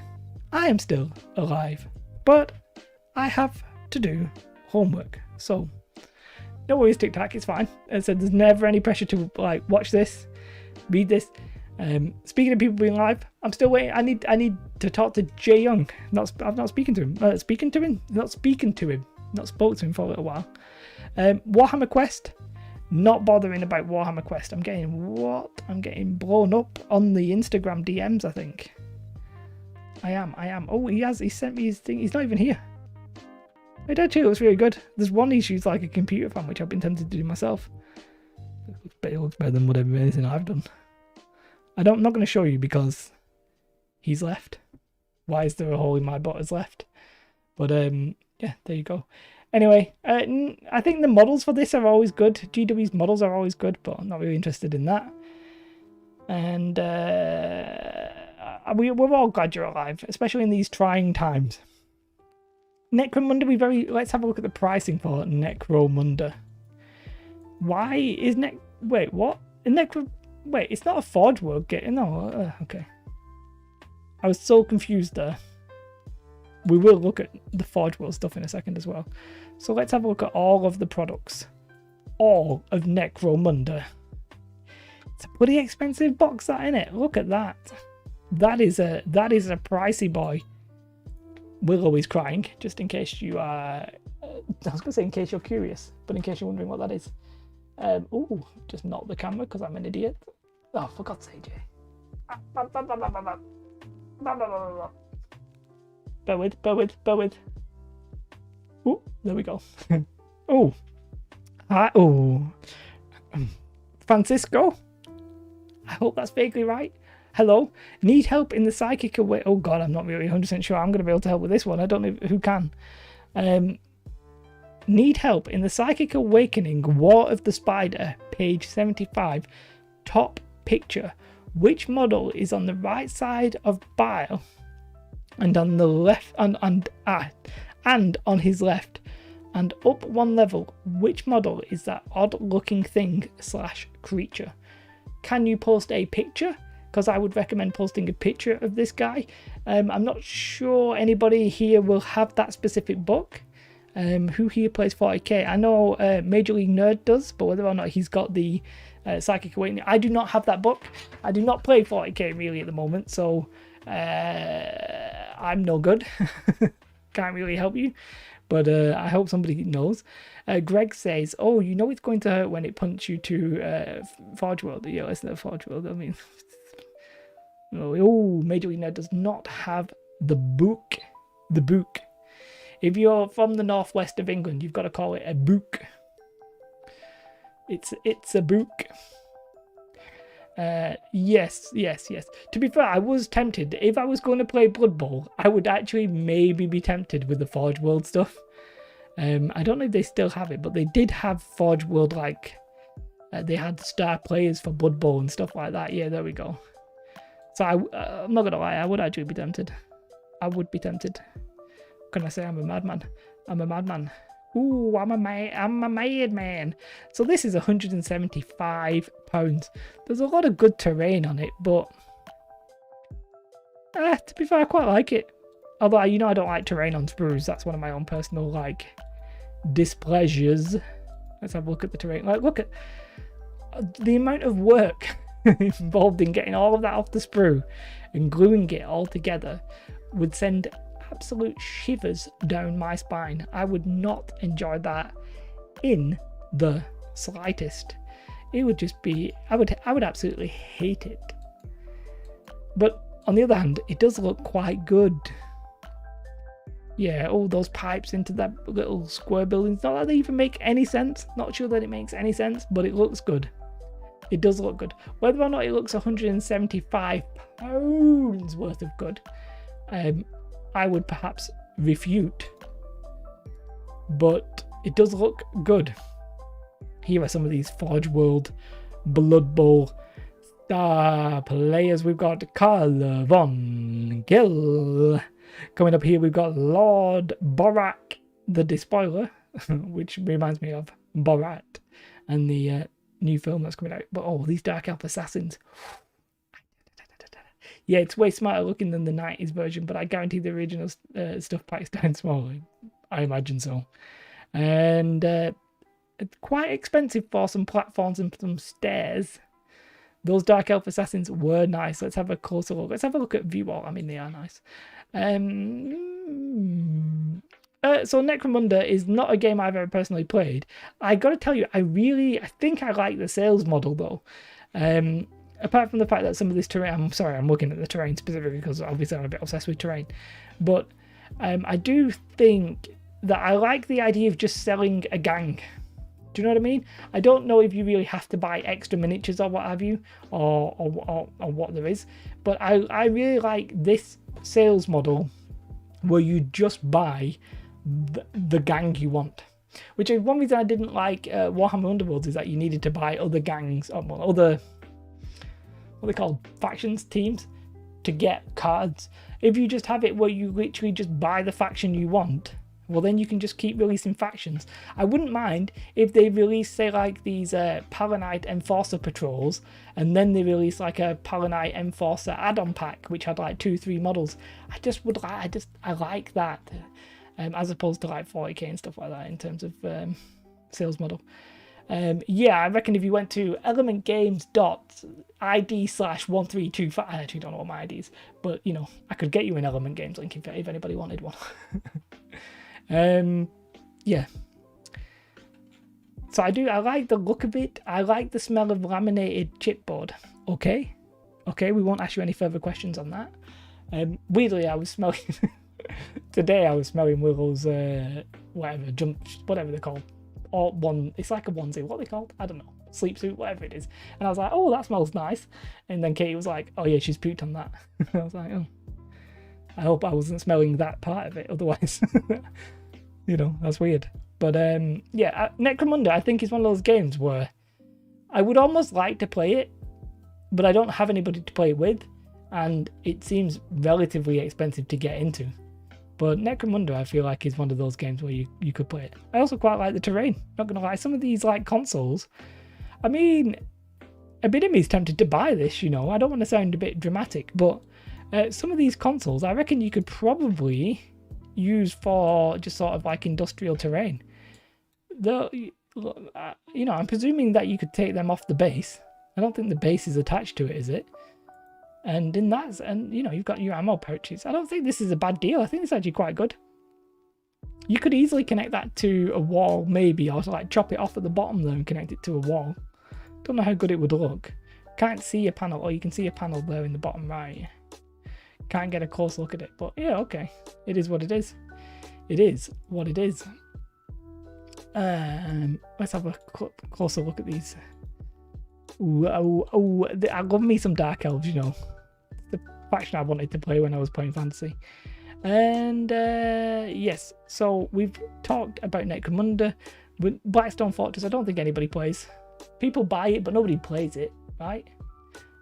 I am still alive, but I have to do homework. So, no worries, Tic Tac, it's fine. As I said, there's never any pressure to like watch this, read this. Speaking of people being live, I'm still waiting. I need to talk to Jay Young. I'm not speaking to him. Not spoken to him. Not spoke to him for a little while. Warhammer Quest. Not bothering about Warhammer Quest. I'm getting blown up on the Instagram DMs, I think. I am. Oh, he sent me his thing. He's not even here. It actually looks really good. There's one issue's like a computer fan, which I've been tempted to do myself. It looks better than anything I've done. I'm not going to show you because he's left. Why is there a hole in my butter's left? But yeah, there you go. Anyway, I think the models for this are always good. GW's models are always good, but I'm not really interested in that. And we're all glad you're alive, especially in these trying times. Necromunda, let's have a look at the pricing for Necromunda. Why is wait, what? Wait, it's not a Forge World game. No, okay. I was so confused there. We will look at the Forge World stuff in a second as well. So let's have a look at all of the products. All of Necromunda. It's a pretty expensive box, that, isn't it? Look at that. That is a pricey boy. Willow is crying, just in case you are... I was going to say in case you're curious, but in case you're wondering what that is. Ooh, just knock the camera because I'm an idiot. Oh, for God's sake, Jay. Bear with. Ooh, there we go. Oh. Francisco? I hope that's vaguely right. Hello? Need help in the psychic away... Oh god, I'm not really 100% sure I'm going to be able to help with this one. I don't know who can. Need help in the Psychic Awakening War of the Spider, page 75, top picture. Which model is on the right side of Bile and on the left and on his left? And up one level, which model is that odd looking thing / creature? Can you post a picture? Because I would recommend posting a picture of this guy. I'm not sure anybody here will have that specific book. Who here plays 40k? I know Major League Nerd does, but whether or not he's got the Psychic Awakening, I do not have that book. I do not play 40k really at the moment, so I'm no good. Can't really help you, but I hope somebody knows. Greg says, "Oh, you know it's going to hurt when it punts you to Forge World." Yeah, listen to Forge World. I mean, oh, Major League Nerd does not have the book. The book. If you're from the northwest of England, you've got to call it a book. It's a book. Yes. To be fair, I was tempted. If I was going to play Blood Bowl, I would actually maybe be tempted with the Forge World stuff. I don't know if they still have it, but they did have Forge World, like they had star players for Blood Bowl and stuff like that. Yeah, there we go. So I'm not gonna lie, I would actually be tempted. I would be tempted. Can I say I'm a madman? I'm a madman. Ooh, I'm a madman. So this is £175. There's a lot of good terrain on it, but to be fair, I quite like it. Although, you know, I don't like terrain on sprues. That's one of my own personal, like, displeasures. Let's have a look at the terrain. Like, look at the amount of work involved in getting all of that off the sprue and gluing it all together would send absolute shivers down my spine. I would not enjoy that in the slightest. It would just be, I would absolutely hate it. But on the other hand, it does look quite good. Yeah, all those pipes into that little square buildings, not that they even make any sense. Not sure that it makes any sense, but it looks good. It does look good. Whether or not it looks £175 worth of good, I would perhaps refute, but it does look good. Here are some of these Forge World Blood Bowl star players. We've got Carl Von Gill. Coming up here, we've got Lord Borak the Despoiler, which reminds me of Borat and the new film that's coming out. But oh, these Dark Elf Assassins. Yeah, it's way smarter looking than the 90s version, but I guarantee the original stuff packs down smaller. I imagine so. And it's quite expensive for some platforms and some stairs. Those Dark Elf Assassins were nice. Let's have a closer look. Let's have a look at View Wall. I mean, they are nice. So Necromunda is not a game I've ever personally played. I got to tell you, I think I like the sales model, though. Apart from the fact that some of this terrain, I'm sorry, I'm looking at the terrain specifically because obviously I'm a bit obsessed with terrain. But I do think that I like the idea of just selling a gang. Do you know what I mean? I don't know if you really have to buy extra miniatures or what have you, or what there is. But I really like this sales model where you just buy the gang you want. Which is one reason I didn't like Warhammer Underworlds, is that you needed to buy other gangs, or other, what they call factions, teams, to get cards. If you just have it where you literally just buy the faction you want, well then you can just keep releasing factions. I wouldn't mind if they release, say, like these Palanite Enforcer patrols, and then they release like a Palanite Enforcer add-on pack which had like 2-3 models. I like that, as opposed to like 40k and stuff like that in terms of sales model. Yeah, I reckon if you went to elementgames.id/1325, I actually don't know what my ID is, but you know, I could get you an Element Games link if anybody wanted one. Yeah. So I like the look of it. I like the smell of laminated chipboard. Okay, we won't ask you any further questions on that. Weirdly, I was smelling today. I was smelling Willow's whatever they're called. Or one, it's like a onesie, what are they called? I don't know, sleep suit, whatever it is. And I was like, oh, that smells nice. And then Katie was like, oh yeah, she's pooped on that. I was like, oh, I hope I wasn't smelling that part of it, otherwise, you know, that's weird. But yeah, Necromunda, I think, is one of those games where I would almost like to play it, but I don't have anybody to play with, and it seems relatively expensive to get into. But Necromunda, I feel like, is one of those games where you could play it. I also quite like the terrain, not gonna lie. Some of these like consoles, I mean, a bit of me is tempted to buy this, you know. I don't want to sound a bit dramatic, but some of these consoles, I reckon you could probably use for just sort of like industrial terrain. Though, you know, I'm presuming that you could take them off the base. I don't think the base is attached to it, is it? And in that, and you know, you've got your ammo pouches. I don't think this is a bad deal. I think it's actually quite good. You could easily connect that to a wall, maybe, or like chop it off at the bottom though and connect it to a wall. Don't know how good it would look. Can't see a panel, or you can see a panel there in the bottom right. Can't get a close look at it, but yeah, okay. It is what it is. It is what it is. Let's have a closer look at these. Ooh, I love me some Dark Elves, you know. The faction I wanted to play when I was playing Fantasy. And yes, so we've talked about Necromunda. Blackstone Fortress, I don't think anybody plays. People buy it, but nobody plays it, right?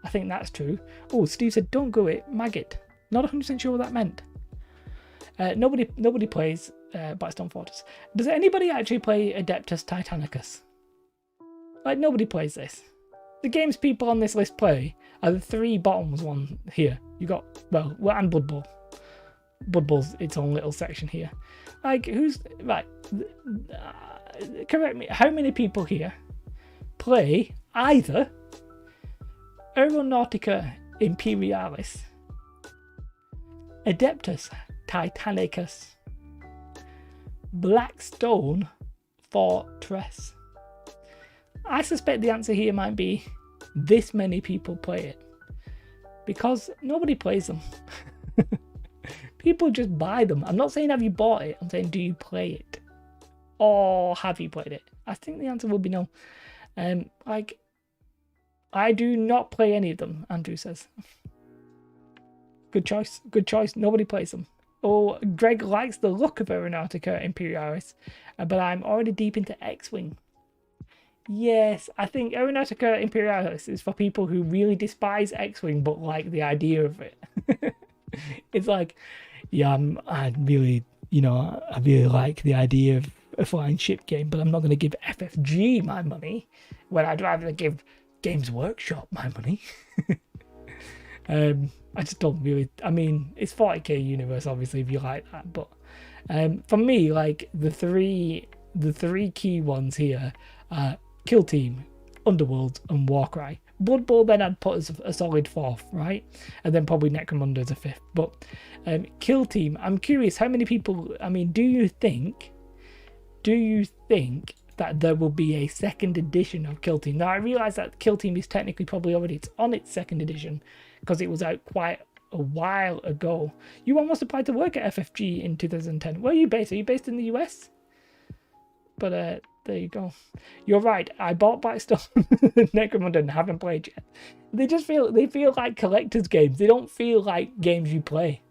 I think that's true. Oh, Steve said, don't go it, Maggot. Not 100% sure what that meant. Nobody plays Blackstone Fortress. Does anybody actually play Adeptus Titanicus? Like, nobody plays this. The games people on this list play are the 3 bottoms one here. You got, well, and Blood Bowl. Blood Bowl's its own little section here. Like, who's, right, correct me, how many people here play either Aeronautica Imperialis, Adeptus Titanicus, Blackstone Fortress? I suspect the answer here might be this many people play it. Because nobody plays them. People just buy them. I'm not saying have you bought it, I'm saying do you play it? Or have you played it? I think the answer will be no. Like, I do not play any of them, Andrew says. Good choice, good choice. Nobody plays them. Oh, Greg likes the look of Aeronautica Imperialis, but I'm already deep into X-Wing. Yes, I think Aeronautica Imperialis is for people who really despise X-Wing but like the idea of it. It's like, yeah, I really like the idea of a flying ship game, but I'm not going to give FFG my money when I'd rather give Games Workshop my money. I just don't really, I mean, it's 40k universe, obviously, if you like that, but for me, like, the three key ones here are Kill Team, Underworld, and Warcry. Blood Bowl then I'd put as a solid 4th, right? And then probably Necromunda as a 5th. But Kill Team, I'm curious how many people, I mean, do you think that there will be a 2nd edition of Kill Team? Now, I realise that Kill Team is technically probably already, it's on its 2nd edition because it was out quite a while ago. You almost applied to work at FFG in 2010. Where are you based? Are you based in the US? But there you go. You're right. I bought Blackstone Necromunda and haven't played yet. They feel like collector's games. They don't feel like games you play,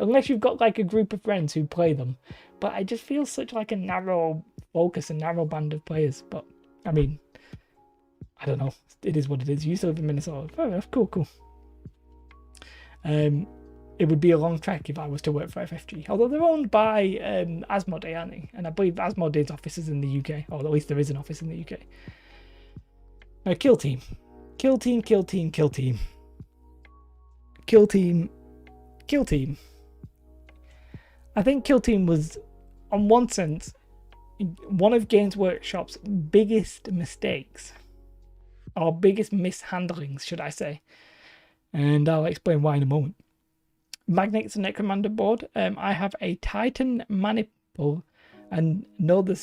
unless you've got like a group of friends who play them. But I just feel such like a narrow focus, a narrow band of players. But I mean, I don't know. It is what it is. You used to live in Minnesota. Fair enough. Cool. it would be a long trek if I was to work for FFG. Although they're owned by Asmodee, aren't they? And I believe Asmodee's office is in the UK, or at least there is an office in the UK. Now, Kill Team. Kill Team, Kill Team, Kill Team. Kill Team, Kill Team. I think Kill Team was, on one sense, one of Games Workshop's biggest mistakes, or biggest mishandlings, should I say. And I'll explain why in a moment. Magnets and Necromunda board. I have a Titan Maniple and know the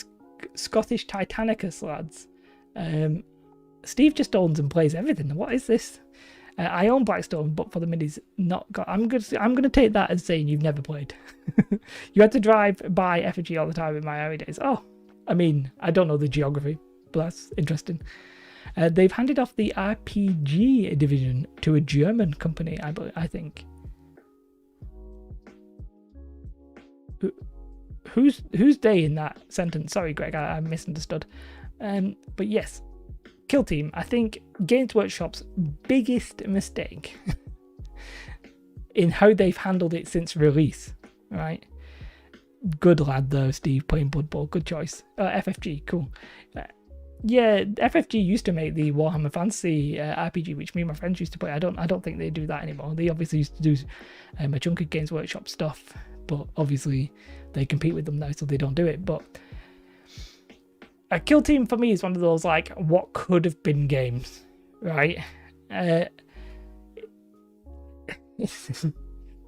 Scottish Titanicus lads. Steve just owns and plays everything. What is this? I own Blackstone, but for the minis, not got. I'm gonna take that as saying you've never played. You had to drive by FFG all the time in my early days. Oh, I mean, I don't know the geography, but that's interesting. They've handed off the RPG division to a German company, I think. Who's they in that sentence? Sorry, Greg, I misunderstood. But yes, Kill Team. I think Games Workshop's biggest mistake in how they've handled it since release. Right? Good lad though, Steve, playing Blood Bowl. Good choice. FFG, cool. Yeah, FFG used to make the Warhammer Fantasy RPG, which me and my friends used to play. I don't think they do that anymore. They obviously used to do a chunk of Games Workshop stuff, but obviously they compete with them now, so they don't do it. But a Kill Team for me is one of those like what could have been games, right? The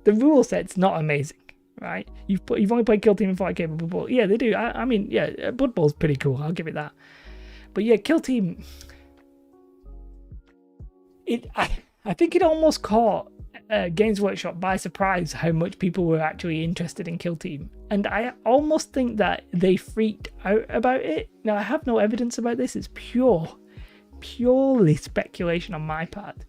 rule set's not amazing, right? You've only played Kill Team in 40k, but yeah, they do. I mean, yeah, Blood Bowl's pretty cool. I'll give it that. But yeah, Kill Team. I think it almost caught Games Workshop by surprise how much people were actually interested in Kill Team, and I almost think that they freaked out about it. Now I have no evidence about this; it's purely speculation on my part.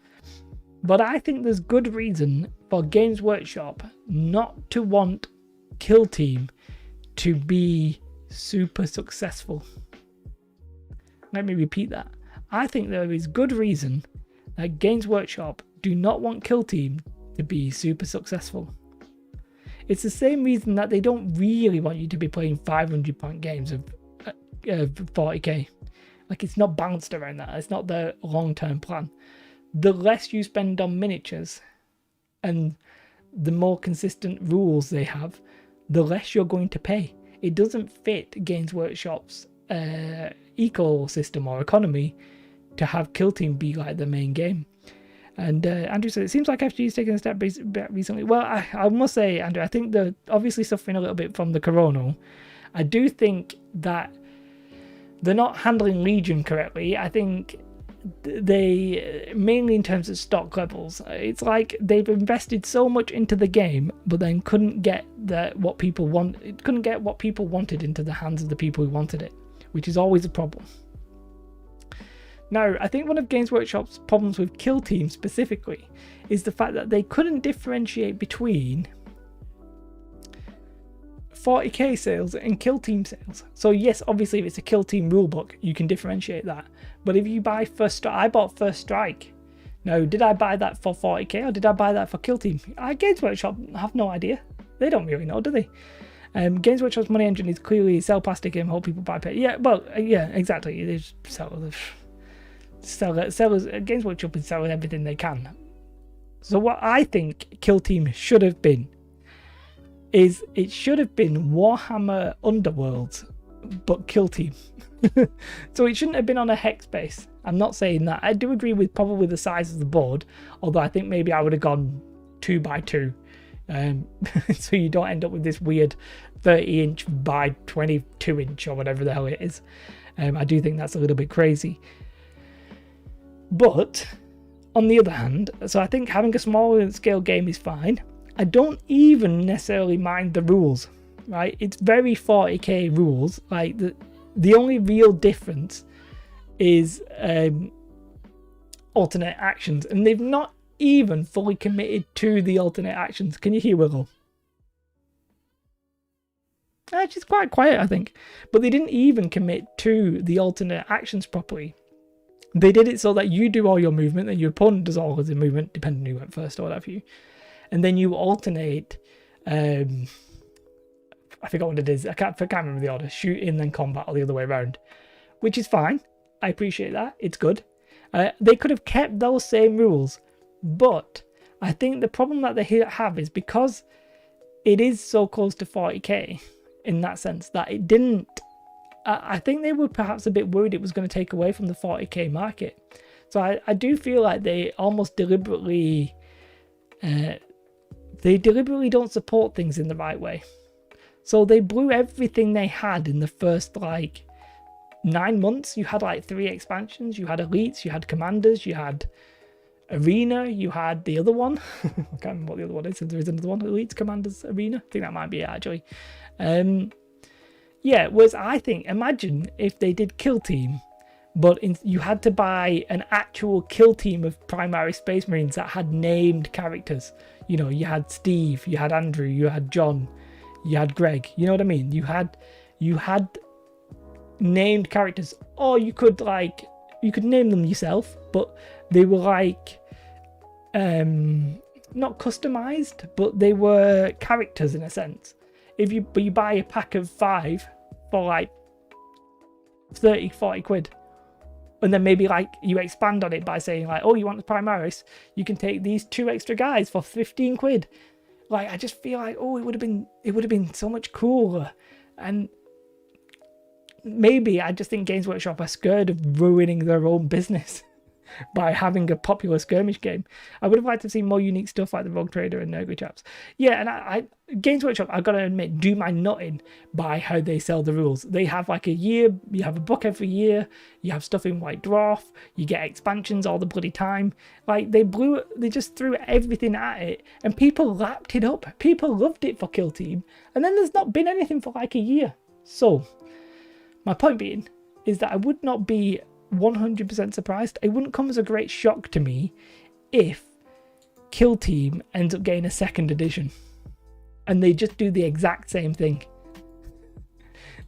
But I think there's good reason for Games Workshop not to want Kill Team to be super successful. Let me repeat that. I think there is good reason that Games Workshop do not want Kill Team to be super successful. It's the same reason that they don't really want you to be playing 500-point games of 40k. Like, it's not balanced around that. It's not their long-term plan. The less you spend on miniatures and the more consistent rules they have, the less you're going to pay. It doesn't fit Games Workshop's ecosystem or economy to have Kill Team be like the main game. And Andrew said, it seems like FG is taking a step back recently. Well, I must say, Andrew, I think they're obviously suffering a little bit from the corona. I do think that they're not handling Legion correctly. I think they, mainly in terms of stock levels, it's like they've invested so much into the game, but then couldn't get what people wanted into the hands of the people who wanted it, which is always a problem. Now, I think one of Games Workshop's problems with Kill Team specifically is the fact that they couldn't differentiate between 40k sales and Kill Team sales. So yes, obviously if it's a Kill Team rulebook, you can differentiate that. But if you buy I bought First Strike. Now, did I buy that for 40k or did I buy that for Kill Team? Games Workshop have no idea. They don't really know, do they? Games Workshop's money engine is clearly sell plastic and hold people buy pay. Yeah, well, yeah, exactly. It is sellers. Games Workshop is selling everything they can. So what I think Kill Team should have been is it should have been Warhammer Underworlds, but Kill Team. So it shouldn't have been on a hex base. I'm not saying that. I do agree with probably the size of the board, although I think maybe I would have gone 2x2. So you don't end up with this weird 30-inch by 22-inch or whatever the hell it is. I do think that's a little bit crazy. But on the other hand, so I think having a smaller scale game is fine. I don't even necessarily mind the rules, right? It's very 40k rules. Like the only real difference is alternate actions, and they've not even fully committed to the alternate actions. Can you hear Willow? She's quite quiet, I think. But they didn't even commit to the alternate actions properly. They did it so that you do all your movement and your opponent does all of the movement, depending on who went first or whatever you. and then you alternate. I forgot what it is. I can't remember the order. Shooting, then combat, or the other way around, which is fine. I appreciate that. It's good. They could have kept those same rules, but I think the problem that they have is because it is so close to 40k in that sense that it didn't. I think they were perhaps a bit worried it was going to take away from the 40k market. So I do feel like they almost deliberately don't support things in the right way. So they blew everything they had in the first 9 months. You had 3 expansions. You had elites, you had commanders, you had arena, you had the other one. I can't remember what the other one is. If there is another one, elites, commanders, arena. I think that might be it actually. Yeah, whereas I think, imagine if they did kill team, but you had to buy an actual kill team of primary space marines that had named characters. You had Steve, you had Andrew, you had John, you had Greg. You know what I mean? You had named characters, or you could name them yourself, but they were not customized, but they were characters in a sense. But you buy a pack of 5 for 30-40 quid, and then maybe you expand on it by saying oh, you want the Primaris, you can take these 2 extra guys for 15 quid. I just feel it would have been so much cooler. And maybe I just think Games Workshop are scared of ruining their own business by having a popular skirmish game. I would have liked to see more unique stuff like the Rogue Trader and Nurgle Chaps. Yeah, and I Games Workshop, I've got to admit, do my nutting by how they sell the rules. They have a year, you have a book every year, you have stuff in White Dwarf, you get expansions all the bloody time. They just threw everything at it, and people lapped it up. People loved it for Kill Team, and then there's not been anything for a year. So, my point being is that I would not be 100% surprised. It wouldn't come as a great shock to me if Kill Team ends up getting a 2nd edition and they just do the exact same thing.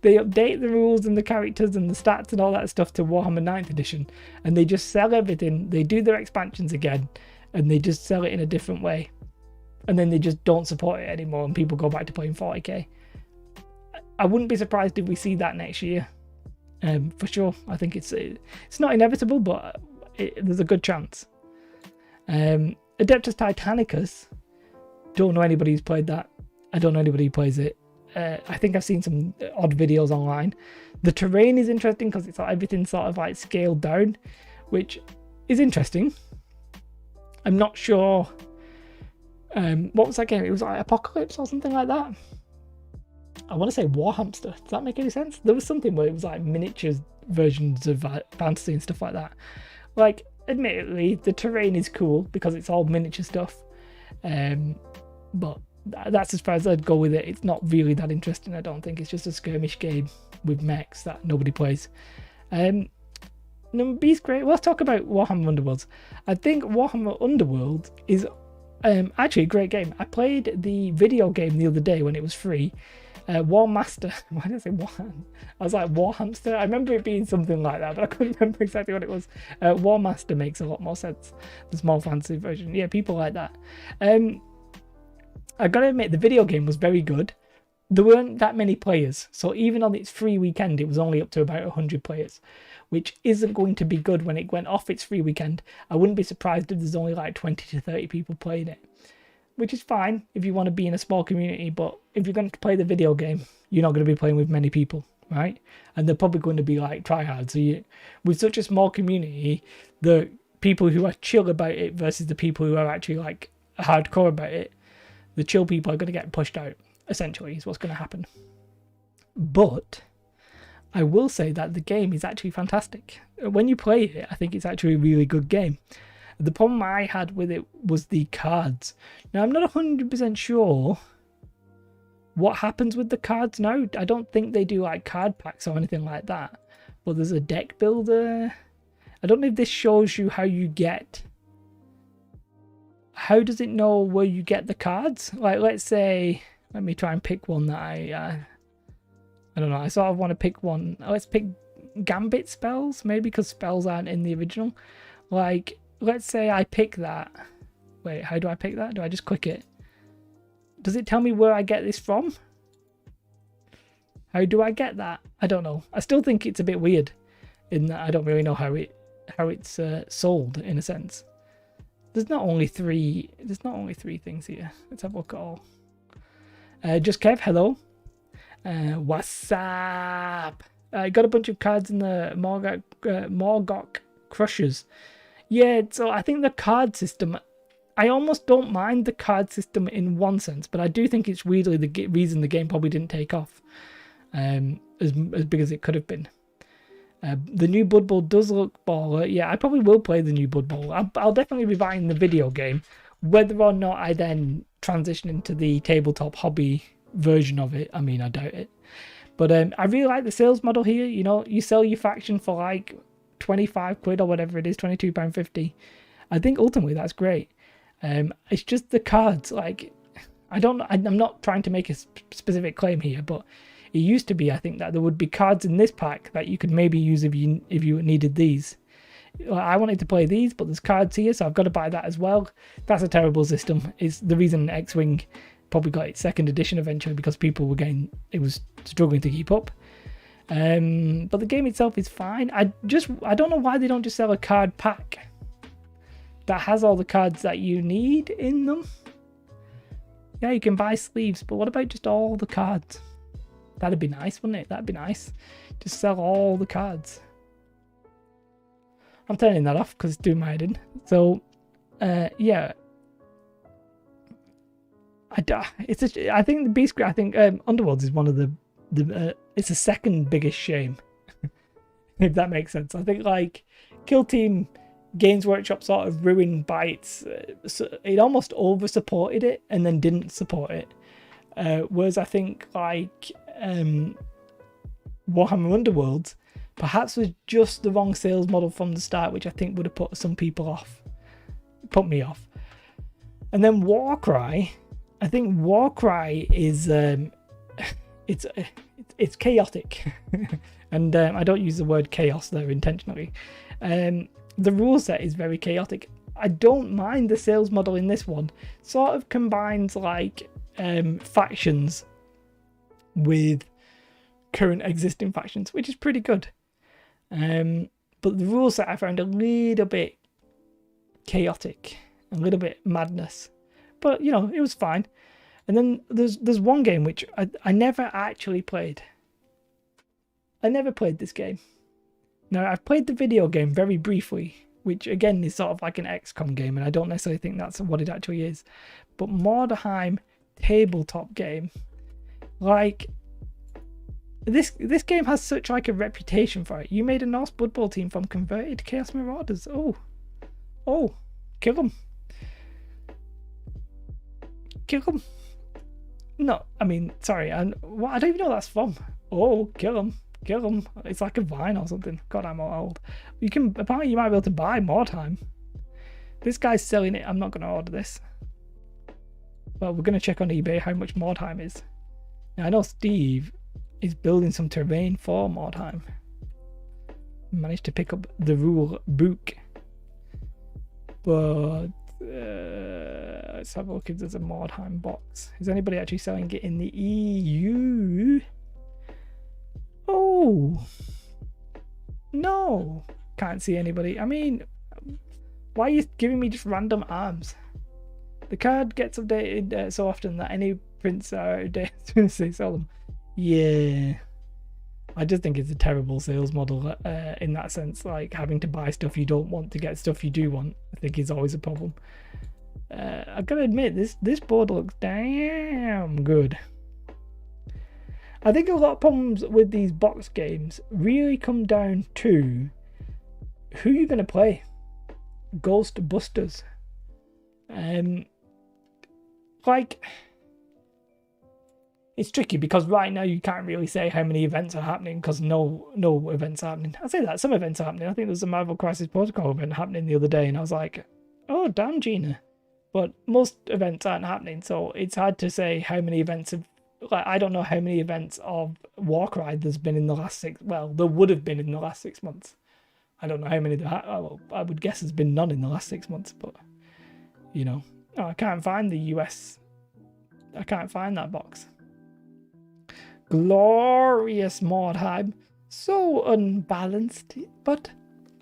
They update the rules and the characters and the stats and all that stuff to Warhammer 9th edition, and they just sell everything. They do their expansions again, and they just sell it in a different way, and then they just don't support it anymore, and people go back to playing 40k. I wouldn't be surprised if we see that next year. For sure. I think it's not inevitable, but there's a good chance. Adeptus Titanicus, don't know anybody who's played that. I don't know anybody who plays it. I think I've seen some odd videos online. The terrain is interesting because it's everything's sort of scaled down, which is interesting. I'm not sure. What was that game? It was Apocalypse or something like that. I want to say Warhamster. Does that make any sense? There was something where it was miniatures versions of fantasy and stuff like that. Admittedly, the terrain is cool because it's all miniature stuff. But that's as far as I'd go with it. It's not really that interesting, I don't think. It's just a skirmish game with mechs that nobody plays. Beast Great. Let's talk about Warhammer Underworlds. I think Warhammer Underworld is actually a great game. I played the video game the other day when it was free. War Master. Why did I say War? I was like War Hamster. I remember it being something like that, but I couldn't remember exactly what it was. War Master makes a lot more sense. The small fantasy version. Yeah, people like that. I gotta admit, the video game was very good. There weren't that many players, so even on its free weekend, it was only up to about 100 players, which isn't going to be good when it went off its free weekend. I wouldn't be surprised if there's only 20 to 30 people playing it, which is fine if you want to be in a small community, but if you're going to play the video game, you're not going to be playing with many people, right? And they're probably going to be tryhards. So with such a small community, the people who are chill about it versus the people who are actually hardcore about it, the chill people are going to get pushed out, essentially, is what's going to happen. But I will say that the game is actually fantastic. When you play it, I think it's actually a really good game. The problem I had with it was the cards. Now, I'm not 100% sure what happens with the cards now. I don't think they do card packs or anything like that. But there's a deck builder. I don't know if this shows you how you get... How does it know where you get the cards? Let's say... Let me try and pick one that I don't know. I sort of want to pick one. Let's pick Gambit spells, maybe, because spells aren't in the original. Let's say I pick that. Wait, how do I pick that? Do I just click it? Does it tell me where I get this from? How do I get that? I don't know. I still think it's a bit weird in that I don't really know how it's sold in a sense. There's not only three things here. Let's have a look at all. Just Kev, hello. What's up? I got a bunch of cards in the Morgok Crushers. Yeah, so I think the card system, I almost don't mind the card system in one sense, but I do think it's weirdly the reason the game probably didn't take off as big as it could have been. The new Blood Bowl does look baller. Yeah, I probably will play the new Blood Bowl. I'll definitely be buying the video game. Whether or not I then transition into the tabletop hobby version of it, I mean, I doubt it. But I really like the sales model here. You know, you sell your faction for like 25 quid or whatever it is, £22.50. I think ultimately that's great. It's just the cards. Like, I'm not trying to make a specific claim here, but it used to be, I think, that there would be cards in this pack that you could maybe use if you needed these. I wanted to play these, but there's cards here, so I've got to buy that as well. That's a terrible system. It's the reason X-Wing probably got its second edition eventually, because people were it was struggling to keep up. But the game itself is fine. I don't know why they don't just sell a card pack that has all the cards that you need in them. Yeah, you can buy sleeves, but what about just all the cards? That'd be nice, wouldn't it? That'd be nice. Just sell all the cards. I'm turning that off because it's doing my head in. So, yeah. I think the Beast Grid, I think Underworlds is one of the it's the second biggest shame. If that makes sense. I think like Kill Team Games Workshop sort of ruined by its it almost over supported it and then didn't support it. Whereas I think like Warhammer Underworlds perhaps was just the wrong sales model from the start, which I think would have put some people off. Put me off. And then Warcry, I think Warcry is it's chaotic. And I don't use the word chaos there intentionally. The rule set is very chaotic. I don't mind the sales model in this one. Sort of combines like factions with current existing factions, which is pretty good. But the rule set I found a little bit chaotic, a little bit madness. But you know, it was fine. And then there's one game which I never actually played. I never played this game. Now, I've played the video game very briefly, which again is sort of like an XCOM game, and I don't necessarily think that's what it actually is. But Mordheim tabletop game, like this game has such like a reputation for it. You made a Norse Blood Bowl team from converted Chaos Marauders. Oh, kill them. Kill them. No, I mean, sorry, I don't even know what that's from. Oh, kill them. Kill them. It's like a vine or something. God, I'm old. Apparently you might be able to buy Mordheim. This guy's selling it. I'm not going to order this. Well, we're going to check on eBay how much Mordheim is. Now, I know Steve is building some terrain for Mordheim. Managed to pick up the rule book. But let's have a look if there's a Mordheim box. Is anybody actually selling it in the EU? Oh no, can't see anybody. I mean, why are you giving me just random arms? The card gets updated so often that any prints are out of date as soon as they sell them. Yeah, I just think it's a terrible sales model in that sense. Like having to buy stuff you don't want to get stuff you do want, I think is always a problem. I've got to admit, this board looks damn good. I think a lot of problems with these box games really come down to who you're going to play. Ghostbusters. Like, it's tricky because right now you can't really say how many events are happening because no events are happening. I say that, some events are happening. I think there's a Marvel Crisis Protocol event happening the other day and I was like, oh, damn, Gina. But most events aren't happening, so it's hard to say how many events have. Like, I don't know how many events of Warcry there's been in the last there would have been in the last 6 months. I don't know how many I would guess there's been none in the last 6 months, but you know, I can't find the US I can't find that box. Glorious Mordheim. So unbalanced, but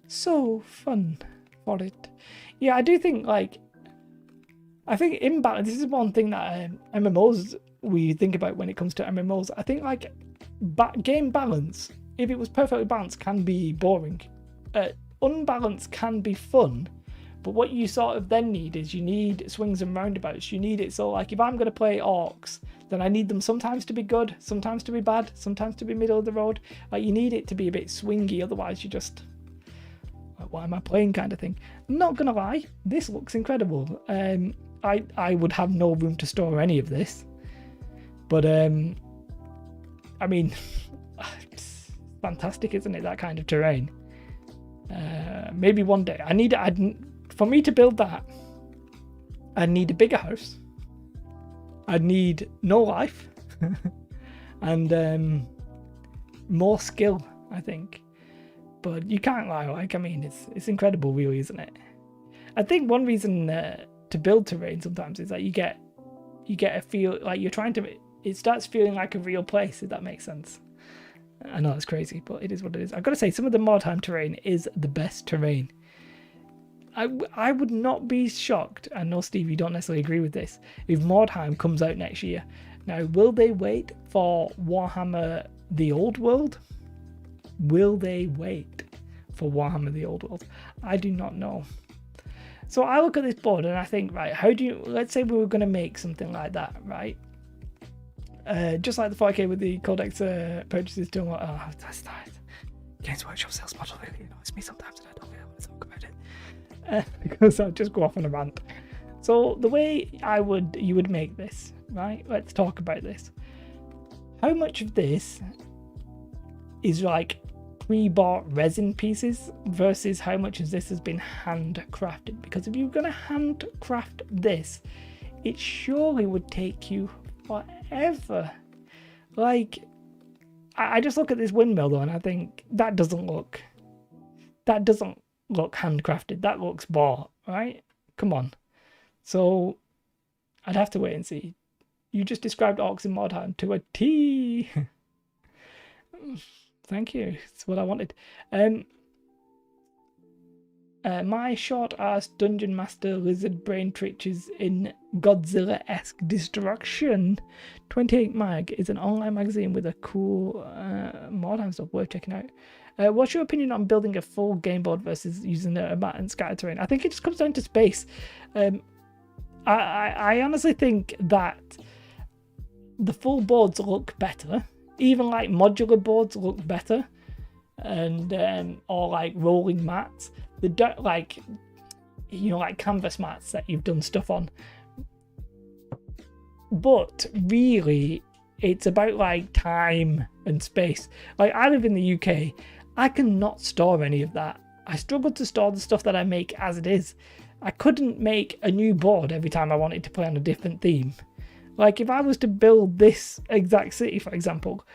so fun for it. Yeah, I do think, like, I think imbalance, this is one thing that MMOs, we think about when it comes to MMOs. I think, like, game balance, if it was perfectly balanced, can be boring. Unbalanced can be fun, but what you sort of then need is you need swings and roundabouts. You need it so, like, if I'm going to play orcs, then I need them sometimes to be good, sometimes to be bad, sometimes to be middle of the road. Like, you need it to be a bit swingy, otherwise you just, why am I playing kind of thing. I'm not going to lie, this looks incredible. I would have no room to store any of this. But, I mean, it's fantastic, isn't it, that kind of terrain? Maybe one day. For me to build that, I'd need a bigger house. I'd need no life. And more skill, I think. But you can't lie, like, I mean, it's incredible, really, isn't it? I think one reason to build terrain sometimes is that you get a feel like you're trying to, it starts feeling like a real place, if that makes sense. I know it's crazy, but it is what it is. I've got to say, some of the Mordheim terrain is the best terrain. I would not be shocked, I know, Steve, you don't necessarily agree with this, if Mordheim comes out next year. Now, will they wait for Warhammer The Old World? Will they wait for Warhammer The Old World? I do not know. So I look at this board and I think, right, let's say we were going to make something like that, right? Just like the 4K with the Codex purchases doing what, oh, that's nice. Games Workshop sales model really annoys me sometimes and I don't really want to talk about it. Because I'll just go off on a rant. So the way you would make this, right? Let's talk about this. How much of this is like pre-bought resin pieces versus how much of this has been handcrafted? Because if you're going to handcraft this, it surely would take you forever. Like, I just look at this windmill though and I think that doesn't look handcrafted. That looks bought, right? Come on. So I'd have to wait and see. You just described orcs in Mordheim to a T. Thank you. It's what I wanted. My short-ass dungeon master lizard brain twitches in Godzilla-esque destruction. 28 Mag is an online magazine with a cool Mordheim stuff worth checking out. What's your opinion on building a full game board versus using a mat and scatter terrain? I think it just comes down to space. I honestly think that the full boards look better. Even like modular boards look better, and or like rolling mats. They don't like canvas mats that you've done stuff on. But really, it's about like time and space. Like, I live in the UK, I cannot store any of that. I struggle to store the stuff that I make as it is. I couldn't make a new board every time I wanted to play on a different theme. Like, if I was to build this exact city, for example,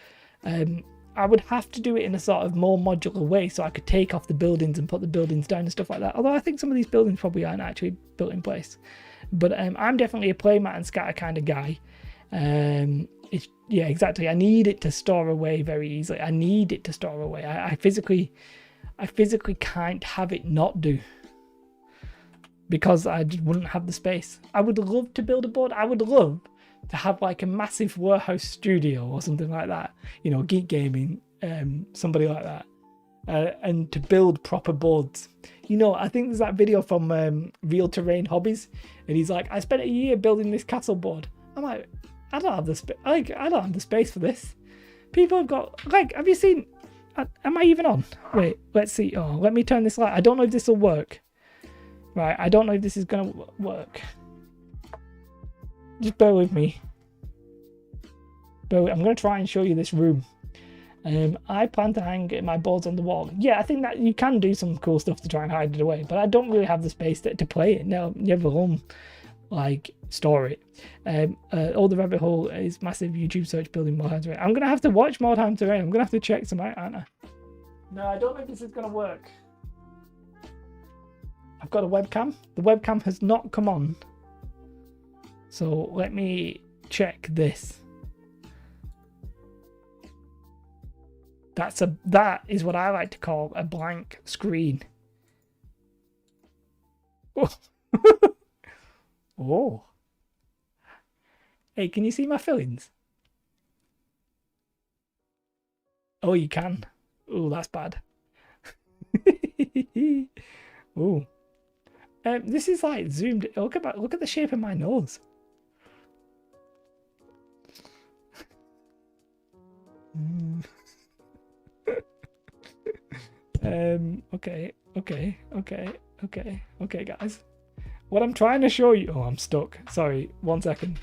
I would have to do it in a sort of more modular way so I could take off the buildings and put the buildings down and stuff like that. Although I think some of these buildings probably aren't actually built in place. But I'm definitely a playmat and scatter kind of guy. Yeah, exactly. I need it to store away very easily. I need it to store away. I physically can't have it not do. Because I just wouldn't have the space. I would love to build a board. I would love to have like a massive warehouse studio or something like that, you know, Geek Gaming, somebody like that, and to build proper boards. You know, I think there's that video from Real Terrain Hobbies, and he's like, I spent a year building this castle board. I'm like, I don't have the space. Like, I don't have the space for this. People have got, like, have you seen? Am I even on? Wait, let's see. Oh, let me turn this light. I don't know if this will work. Right, I don't know if this is gonna work. Just bear with me. I'm going to try and show you this room. I plan to hang my boards on the wall. Yeah, I think that you can do some cool stuff to try and hide it away, but I don't really have the space to play it. No, never alone, like, store it. All the Rabbit Hole is massive YouTube search building Mordheim terrain. I'm going to have to watch Mordheim terrain. I'm going to have to check some out, aren't I? No, I don't know if this is going to work. I've got a webcam. The webcam has not come on. So let me check this. That is what I like to call a blank screen. Oh. Oh. Hey, can you see my fillings? Oh, you can. Oh, that's bad. Oh. This is like zoomed. Look at the shape of my nose. Okay, guys. What I'm trying to show you. Oh, I'm stuck. Sorry, 1 second.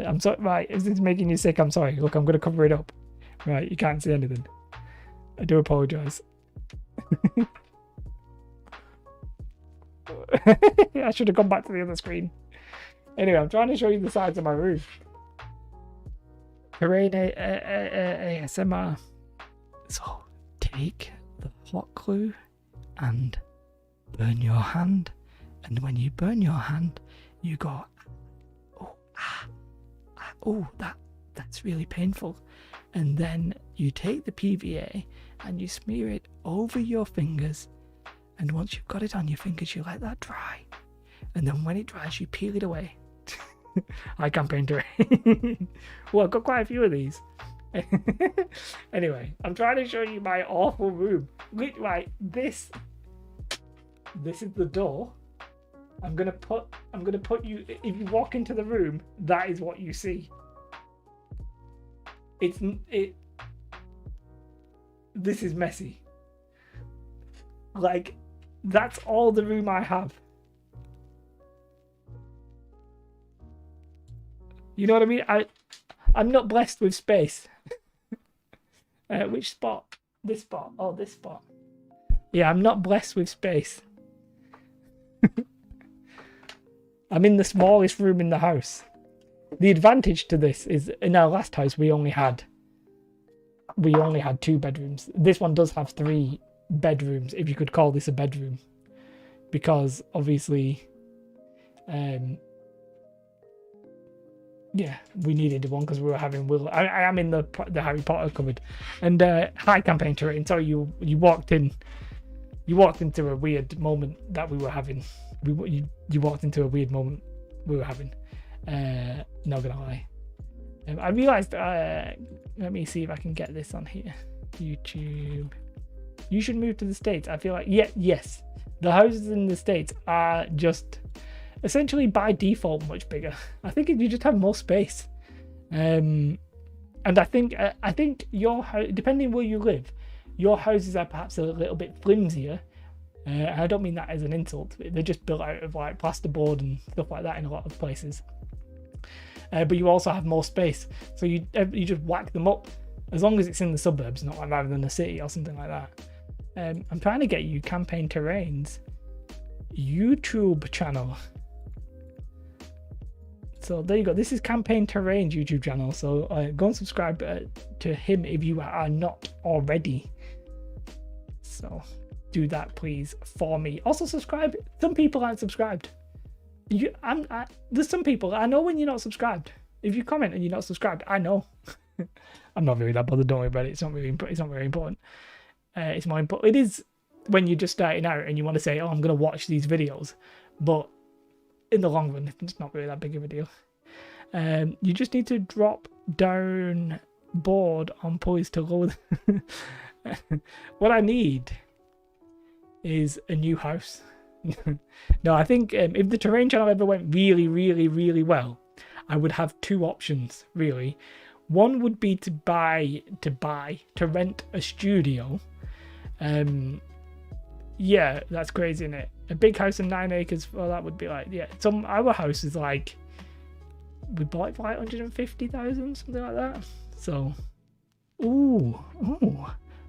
I'm sorry. Right, if this is making you sick, I'm sorry. Look, I'm gonna cover it up. Right, you can't see anything. I do apologize. I should have gone back to the other screen. Anyway, I'm trying to show you the sides of my room. Terrain ASMR. So take the hot glue and burn your hand, and when you burn your hand, you go, oh, that's really painful. And then you take the PVA and you smear it over your fingers, and once you've got it on your fingers, you let that dry, and then when it dries, you peel it away. I campaign terrain. Well, I've got quite a few of these. Anyway, I'm trying to show you my awful room. Right, this is the door. I'm gonna put you. If you walk into the room, that is what you see. This is messy. Like, that's all the room I have. You know what I mean? I'm not blessed with space. Which spot? This spot. Oh, this spot. Yeah, I'm not blessed with space. I'm in the smallest room in the house. The advantage to this is in our last house we only had 2 bedrooms. This one does have 3 bedrooms, if you could call this a bedroom, because obviously, yeah, we needed one because we were having Will. I am in the Harry Potter cupboard, and hi campaign terrain. Sorry, you walked in. You walked into a weird moment that we were having. You walked into a weird moment we were having. Not gonna lie. I realized. Let me see if I can get this on here. YouTube. You should move to the States. I feel like yes, the houses in the States are just essentially by default much bigger. I think you just have more space, and I think your house, depending where you live, your houses are perhaps a little bit flimsier. I don't mean that as an insult. They're just built out of like plasterboard and stuff like that in a lot of places. But you also have more space, so you just whack them up, as long as it's in the suburbs, not like rather than the city or something like that. I'm trying to get you Campaign Terrain's YouTube channel. So there you go. This is Campaign Terrain's YouTube channel. So go and subscribe to him if you are not already. So do that, please, for me. Also subscribe. Some people aren't subscribed. There's some people I know when you're not subscribed. If you comment and you're not subscribed, I know. I'm not really that bothered. Don't worry about it. It's not very important. It's more important. It is when you're just starting out and you want to say, "Oh, I'm going to watch these videos," but in the long run, it's not really that big of a deal. You just need to drop down board on pulleys to lower. What I need is a new house. No, I think if the terrain channel ever went really, really, really well, I would have 2 options really. One would be to rent a studio. Yeah, that's crazy, isn't it? A big house and 9 acres. Well, that would be like, yeah. Our house is like, we bought it for like 150,000, something like that. So, ooh,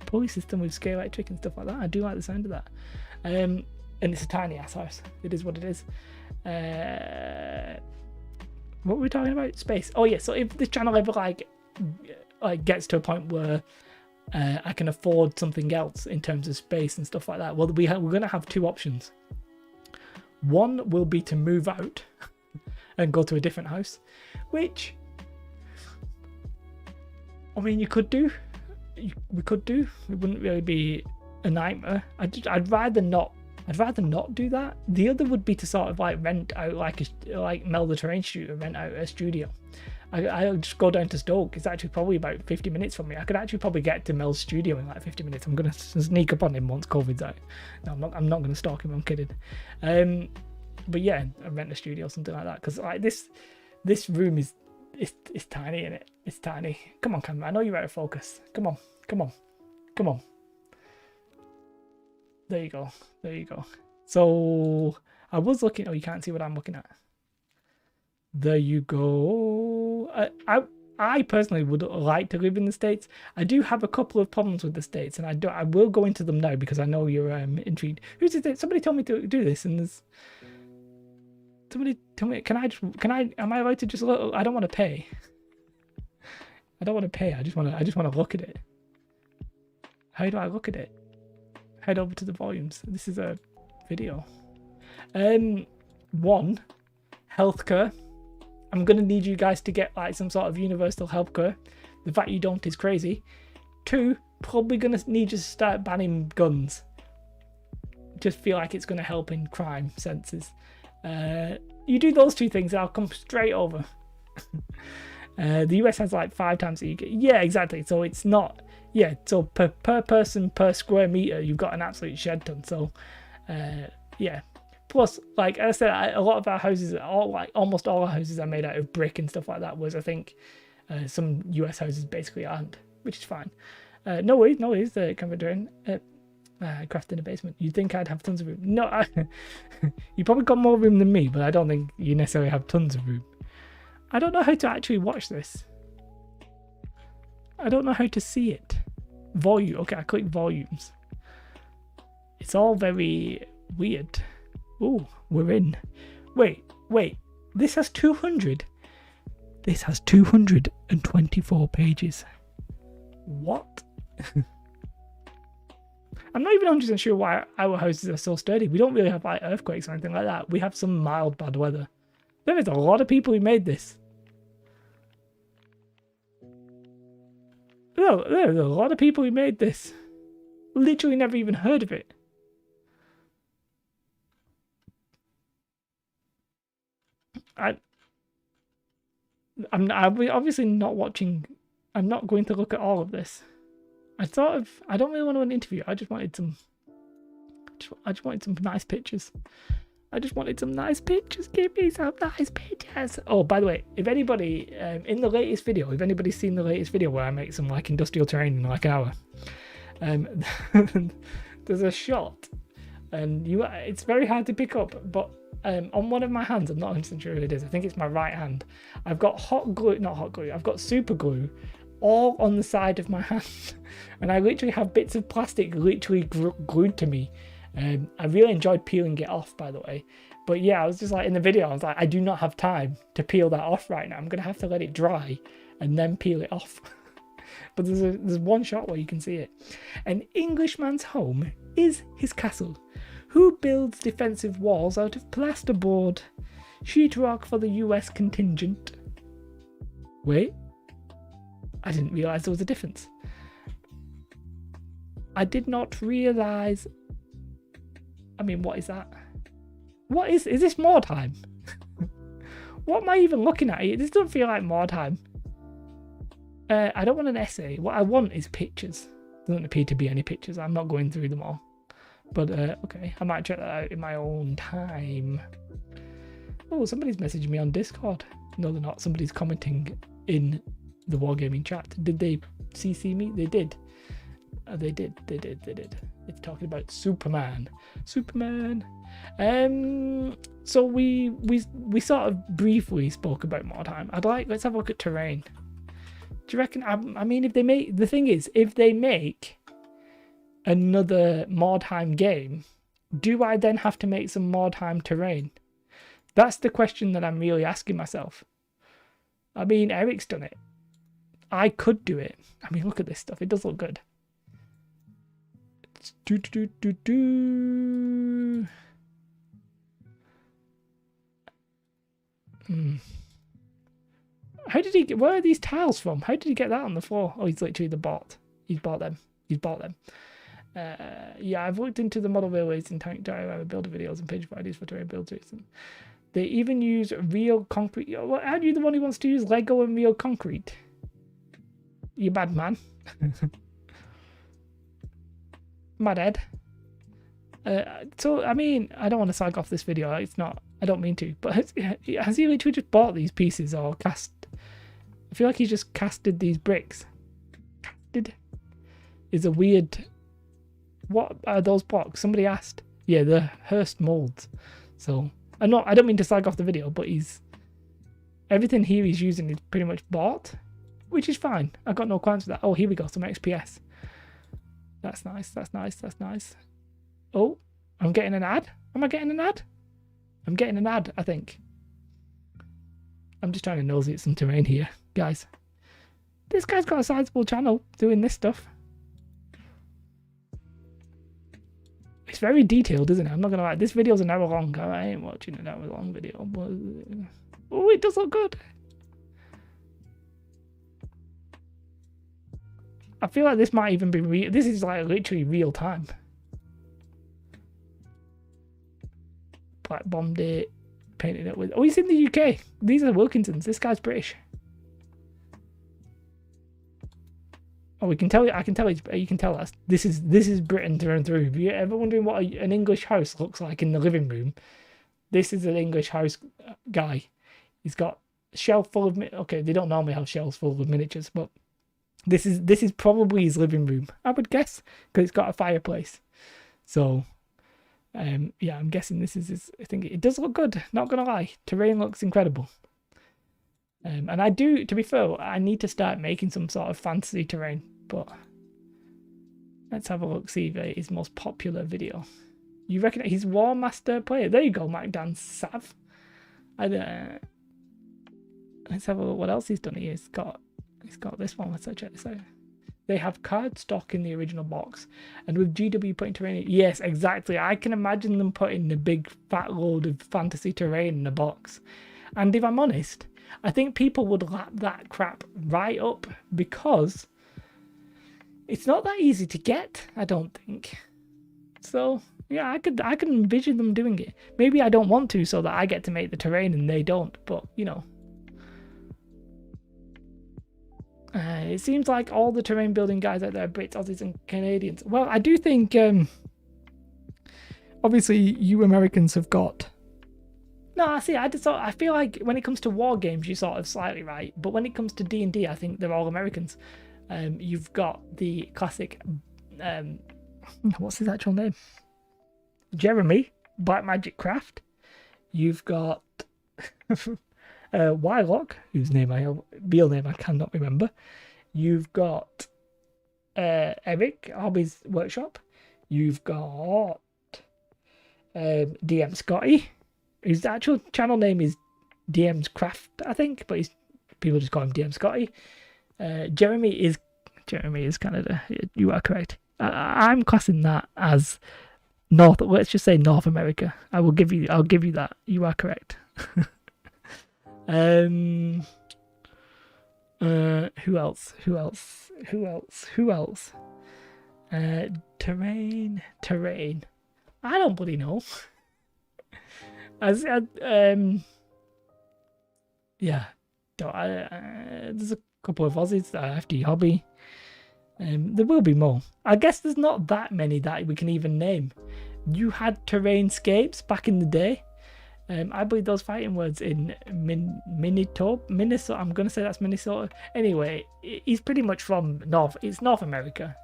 pulley system with scale electric and stuff like that. I do like the sound of that. And it's a tiny ass house. It is what it is. What were we talking about? Space. Oh yeah. So if this channel ever like gets to a point where I can afford something else in terms of space and stuff like that, well, we're going to have 2 options. One will be to move out and go to a different house, which, I mean, you could do. We could do. It wouldn't really be a nightmare. I'd rather not. I'd rather not do that. The other would be to sort of like rent out like Mel the Terrain Shooter, rent out a studio. I'll just go down to Stoke. It's actually probably about 50 minutes from me. I could actually probably get to Mel's studio in like 50 minutes. I'm gonna sneak up on him once COVID's out. No, I'm not gonna stalk him. I'm kidding. But yeah, I rent a studio or something like that, because like this room is it's tiny, isn't it? It's tiny. Come on, camera. I know you're out of focus. Come on. There you go. So I was looking. Oh, you can't see what I'm looking at. There you go. I personally would like to live in the States. I do have a couple of problems with the States, and I will go into them now because I know you're intrigued. Who's it? Somebody told me to do this, and there's somebody told me. Can I? Am I allowed to just look? I don't want to pay. I don't want to pay. I just want to look at it. How do I look at it? Head over to the volumes. This is a video. One, healthcare. I'm gonna need you guys to get like some sort of universal healthcare. The fact you don't is crazy. Two, probably gonna need you to start banning guns. Just feel like it's gonna help in crime senses. You do those two things, and I'll come straight over. The US has like 5 times the UK. Yeah, exactly. So it's not. Yeah, so per person per square meter, you've got an absolute shed ton. So, yeah. Plus, like I said, a lot of our houses, almost all our houses are made out of brick and stuff like that. Whereas I think some US houses basically aren't, which is fine. No worries. Camera drain. Craft in the basement. You'd think I'd have tons of room. No, you probably got more room than me, but I don't think you necessarily have tons of room. I don't know how to actually watch this. I don't know how to see it. Volume. Okay, I click volumes. It's all very weird. Oh, we're in. Wait. This has 200. This has 224 pages. What? I'm not even 100% sure why our houses are so sturdy. We don't really have like earthquakes or anything like that. We have some mild bad weather. There is a lot of people who made this. No, there's a lot of people who made this. Literally never even heard of it. I'm obviously not watching. I'm not going to look at all of this. I don't really want to an interview. I just wanted some. I just wanted some nice pictures. Give me some nice pictures. Oh, by the way, if anybody in the latest video, if anybody's seen the latest video where I make some like industrial terrain in like an hour, there's a shot, and it's very hard to pick up, but on one of my hands, I'm not 100% sure what it is. I think it's my right hand. I've got I've got super glue all on the side of my hand, and I literally have bits of plastic literally glued to me. I really enjoyed peeling it off, by the way. But yeah, I was just like, in the video, I was like, I do not have time to peel that off right now. I'm going to have to let it dry and then peel it off. But there's one shot where you can see it. An Englishman's home is his castle. Who builds defensive walls out of plasterboard? Sheetrock for the US contingent. Wait. I didn't realise there was a difference. I did not realise... I mean, what is that? What is this more time? What am I even looking at here? This doesn't feel like more time. I don't want an essay. What I want is pictures. Doesn't appear to be any pictures. I'm not going through them all. But, okay. I might check that out in my own time. Oh, somebody's messaging me on Discord. No, they're not. Somebody's commenting in the Wargaming chat. Did they CC me? They did. They did. It's talking about Superman. So we sort of briefly spoke about more time. Let's have a look at terrain. Do you reckon? I mean, if they make another Mordheim game, do I then have to make some Mordheim terrain? That's the question that I'm really asking myself. I mean, Eric's done it. I could do it. I mean, look at this stuff. It does look good. How did he get, where are these tiles from? How did he get that on the floor? Oh, he's literally the bot. He's bought them. Yeah, I've looked into the model railways in Tank Diorama builder videos and page for ideas for terrain builds. They even use real concrete. Aren't you the one who wants to use Lego and real concrete? You bad man. Mad Ed. So, I mean, I don't want to slag off this video. It's not. I don't mean to. But has he literally just bought these pieces or cast? I feel like he's just casted these bricks. Casted is a weird. What are those blocks? Somebody asked. Yeah, the Hearst molds. So I don't mean to slag off the video, but everything here he's using is pretty much bought, which is fine. I got no qualms with that. Oh, here we go. Some XPS. That's nice. That's nice. That's nice. Oh, I'm getting an ad. Am I getting an ad? I'm getting an ad, I think. I'm just trying to nosy at some terrain here, guys. This guy's got a sizable channel doing this stuff. It's very detailed, isn't it? I'm not gonna lie. This video's an hour long. I ain't watching an hour long video, but oh, it does look good. I feel like this might even be real. This is like literally real time. Black bombed it, painted it with. Oh, he's in the UK. These are Wilkinsons. This guy's British. Oh, we can tell you. I can tell you can tell us. This is Britain through and through. If you're ever wondering what an English house looks like in the living room, this is an English house guy. He's got a shelf full of. Okay, they don't normally have shelves full of miniatures, but this is probably his living room, I would guess, because it's got a fireplace. So, yeah, I'm guessing this is his. I think it does look good. Not gonna lie, terrain looks incredible. And I do, to be fair, I need to start making some sort of fantasy terrain, but let's have a look, see his most popular video. You reckon he's War Master player? There you go, Mike Dan Sav. Let's have a look what else he's done here. He's got this one. Let's check this out. They have card stock in the original box, and with GW putting terrain in, yes, exactly. I can imagine them putting a big fat load of fantasy terrain in a box. And if I'm honest, I think people would lap that crap right up because it's not that easy to get, I don't think. So yeah, I can envision them doing it. Maybe I don't want to, so that I get to make the terrain and they don't. But you know, it seems like all the terrain building guys out there are Brits, Aussies, and Canadians. Well, I do think obviously you Americans have got. No, I see. I feel like when it comes to war games, you're sort of slightly right, but when it comes to D&D, I think they're all Americans. You've got the classic, what's his actual name? Jeremy, Black Magic Craft. You've got Wylock, whose real name I cannot remember. You've got Eric, Hobby's Workshop. You've got DM Scotty. His actual channel name is DM's Craft, I think, but people just call him DM Scotty. Jeremy is Canada. You are correct. I'm classing that as North. Let's just say North America. I'll give you that. You are correct. Who else? Terrain. I don't bloody know. Yeah, there's a couple of Aussies, FD Hobby. There will be more. I guess there's not that many that we can even name. You had Terrainscapes back in the day. I believe those fighting words in Minnesota. I'm going to say that's Minnesota. Anyway, he's pretty much from It's North America.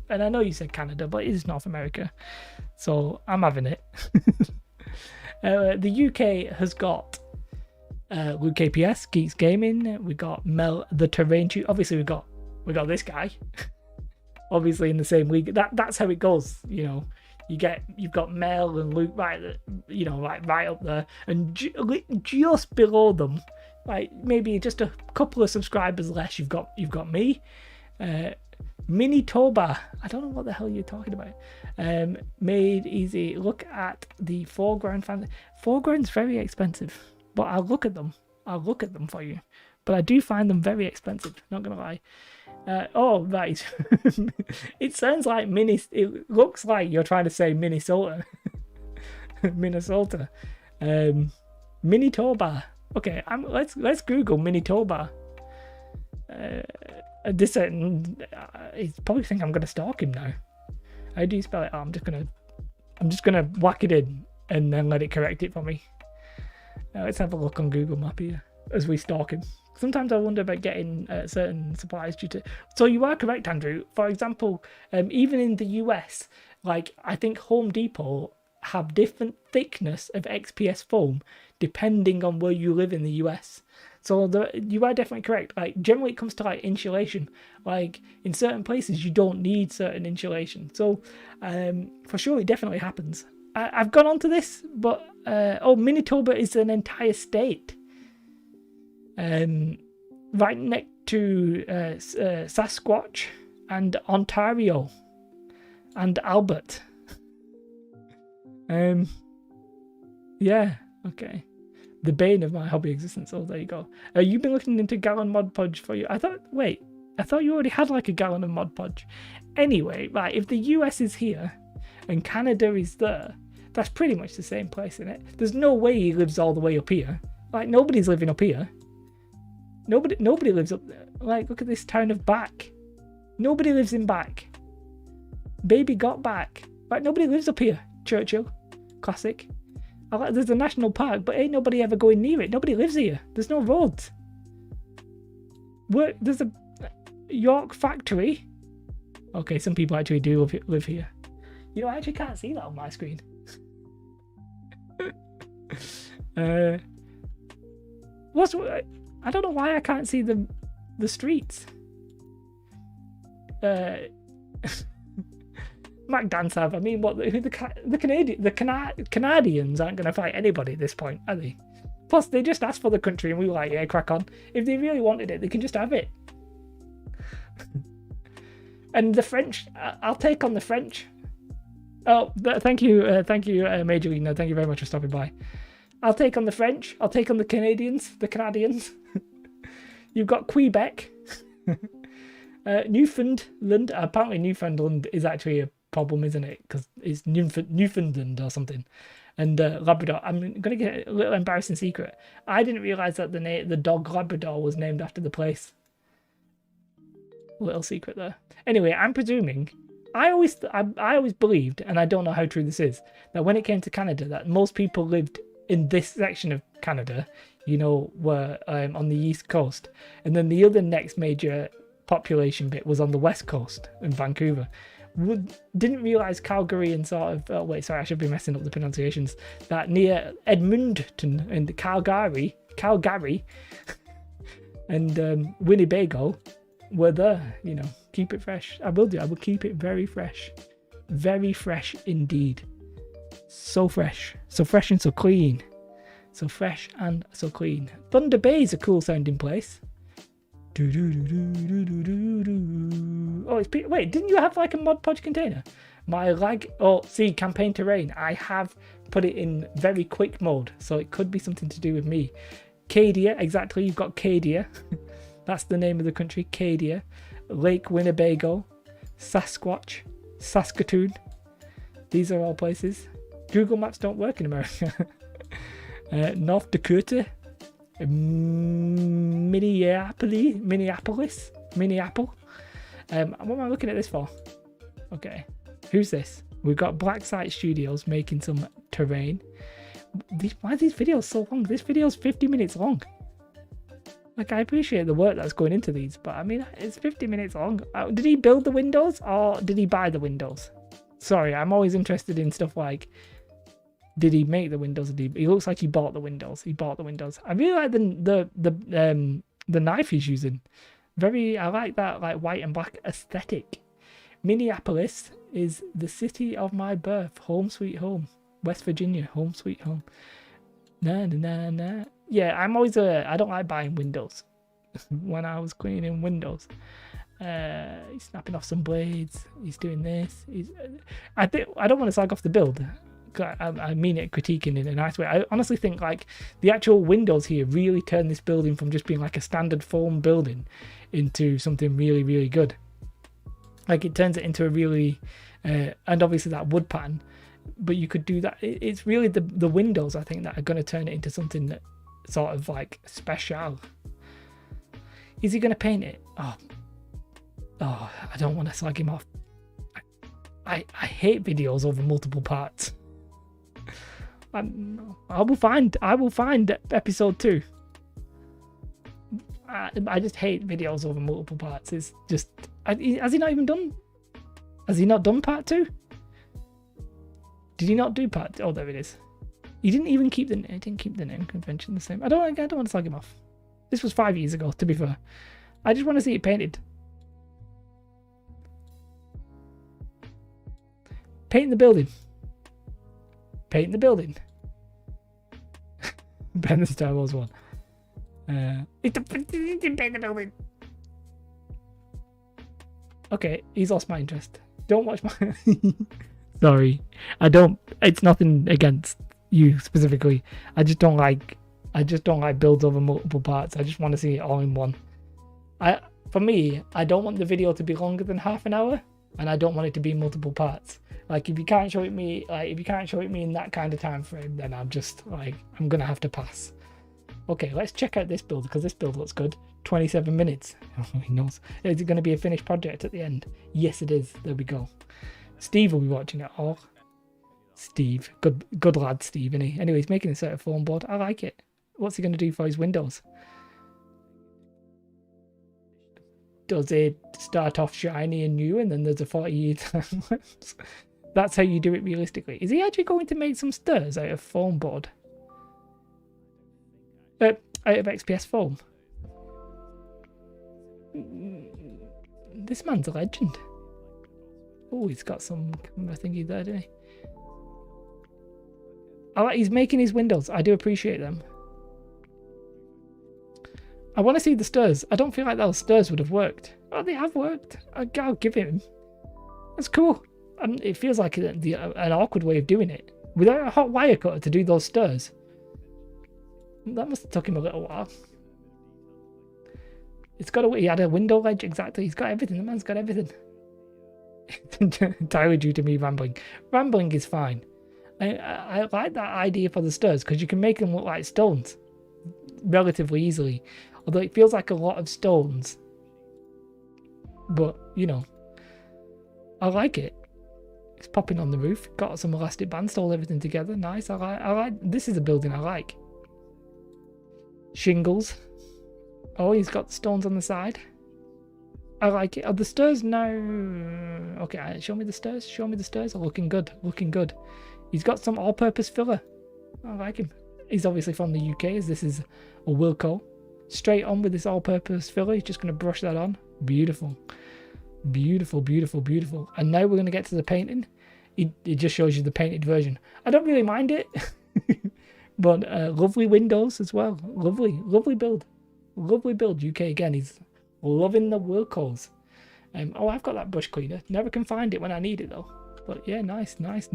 And I know you said Canada, but it is North America. So I'm having it. The UK has got Luke KPS, Geeks Gaming. We got Mel the Terrain Tutor. Obviously, we got this guy. Obviously, in the same league. That's how it goes. You know, you've got Mel and Luke right up there, and just below them, like maybe just a couple of subscribers less. You've got me. Mini Toba, I don't know what the hell you're talking about. Made easy. Look at the foreground fan. Foreground's very expensive, but I'll look at them. I'll look at them for you. But I do find them very expensive, not gonna lie. Oh, right. It sounds like it looks like you're trying to say Minnesota. Minnesota. Manitoba. Okay, let's Google Manitoba. He's probably think I'm gonna stalk him now. How do you spell it? Oh, I'm just gonna whack it in and then let it correct it for me. Let's have a look on Google Map here as we stalk him. Sometimes I wonder about getting certain supplies due to. So you are correct, Andrew. For example, even in the US, like I think Home Depot have different thickness of XPS foam depending on where you live in the US. So you are definitely correct. Like generally, it comes to like insulation. Like in certain places, you don't need certain insulation. So for sure, it definitely happens. I've gone on to this, but Manitoba is an entire state. Right next to Sasquatch and Ontario and Albert. Yeah, okay. The bane of my hobby existence. Oh, there you go. You've been looking into Gallon Mod Podge for you. I thought you already had like a gallon of Mod Podge. Anyway, right, if the US is here and Canada is there, that's pretty much the same place, isn't it? There's no way he lives all the way up here. Like, nobody's living up here. Nobody lives up there. Like, look at this town of Back. Nobody lives in Back. Baby got Back. Like, nobody lives up here. Churchill. Classic. There's a national park, but ain't nobody ever going near it. Nobody lives here. There's no roads. There's a York factory. Okay, some people actually do live here. You know, I actually can't see that on my screen. I don't know why I can't see the streets. Mac Dansav, I mean, what the Canadians aren't going to fight anybody at this point, are they? Plus, they just asked for the country, and we were like, yeah, crack on. If they really wanted it, they can just have it. And the French, I'll take on the French. Oh, thank you, Major League. No, thank you very much for stopping by. I'll take on the French. I'll take on the Canadians. You've got Quebec. Newfoundland. Apparently, Newfoundland is actually a problem, isn't it? Because it's Newfoundland or something. And Labrador. I'm going to get a little embarrassing secret. I didn't realise that the dog Labrador was named after the place. Little secret there. Anyway, I'm presuming. I always believed, and I don't know how true this is, that when it came to Canada, that most people lived in this section of Canada, you know, were on the east coast, and then the other next major population bit was on the west coast in Vancouver. Didn't realize Calgary and sort of I should be messing up the pronunciations, that near Edmonton and Calgary and Winnebago were there. You know, keep it fresh. I will keep it very fresh indeed. So fresh and so clean. So fresh and so clean. Thunder Bay is a cool sounding place. Oh, wait, didn't you have like a Mod Podge container? My lag. Oh, see, campaign terrain. I have put it in very quick mode, so it could be something to do with me. Cadia, exactly. You've got Cadia. That's the name of the country, Cadia. Lake Winnebago, Sasquatch, Saskatoon. These are all places. Google Maps don't work in America. North Dakota, Minneapolis. What am I looking at this for? Okay, who's this? We've got Black Site Studios making some terrain. Why are these videos so long? This video's 50 minutes long. Like, I appreciate the work that's going into these, but I mean, it's 50 minutes long. Did he build the windows or did he buy the windows? Sorry, I'm always interested in stuff like, did he make the windows? He looks like he bought the windows. I really like the knife he's using. I like that like white and black aesthetic. Minneapolis is the city of my birth. Home sweet home. West Virginia. Home sweet home. Na. Yeah, I'm always I don't like buying windows. When I was cleaning windows, he's snapping off some blades. He's doing this. I don't want to slag off the build. I mean it critiquing in a nice way. I honestly think like the actual windows here really turn this building from just being like a standard form building into something really, really good. Like it turns it into a really, and obviously that wood pattern, but you could do that. It's really the windows, I think, that are going to turn it into something that sort of like special. Is he going to paint it? Oh, I don't want to slag him off. I hate videos over multiple parts. I will find episode 2. I just hate videos over multiple parts. It's just, has he not even done? Has he not done part 2? Did he not do part 2? Oh, there it is. He didn't even keep the name convention the same. I don't want to slag him off. This was 5 years ago, to be fair. I just want to see it painted. Paint the building. Paint the building. Ben the Star Wars one. It didn't paint the building. Okay, he's lost my interest. Don't watch my... Sorry. It's nothing against you specifically. I just don't like builds over multiple parts. I just want to see it all in one. For me, I don't want the video to be longer than half an hour, and I don't want it to be multiple parts. Like if you can't show it me in that kind of time frame, then I'm just like, I'm gonna have to pass. Okay, let's check out this build, because this build looks good. 27 minutes. Oh, he knows. Is it going to be a finished project at the end? Yes, it is. There we go. Steve will be watching it all. Steve, good lad, Steve, isn't he? Anyway, he's making a set of foam board. I like it. What's he going to do for his windows? Does it start off shiny and new, and then there's a 40-year time lapse? That's how you do it realistically. Is he actually going to make some stairs out of foam board? Out of XPS foam? This man's a legend. Oh, he's got some camera thingy there, didn't he? He's making his windows. I do appreciate them. I want to see the stairs. I don't feel like those stairs would have worked. Oh, they have worked. I'll give him. That's cool. It feels like an awkward way of doing it. Without a hot wire cutter to do those stairs. That must have took him a little while. He had a window ledge, exactly. He's got everything. The man's got everything. Entirely due to me rambling. Rambling is fine. I like that idea for the stairs, because you can make them look like stones relatively easily. Although it feels like a lot of stones. But, you know, I like it. It's popping on the roof. Got some elastic bands to hold everything together. Nice. I like. This is a building I like. Shingles. Oh, he's got stones on the side. I like it. Are the stairs now? Okay, show me the stairs. Show me the stairs. Looking good. Looking good. He's got some all-purpose filler. I like him. He's obviously from the UK, as this is a Wilko. Straight on with this all-purpose filler. He's just going to brush that on. Beautiful. Beautiful, beautiful, beautiful. And now we're going to get to the painting. It just shows you the painted version. I don't really mind it. But lovely windows as well. Lovely build. Lovely build. UK again. He's loving the Wilkos. Oh, I've got that brush cleaner. Never can find it when I need it though. But yeah, nice. Nicer.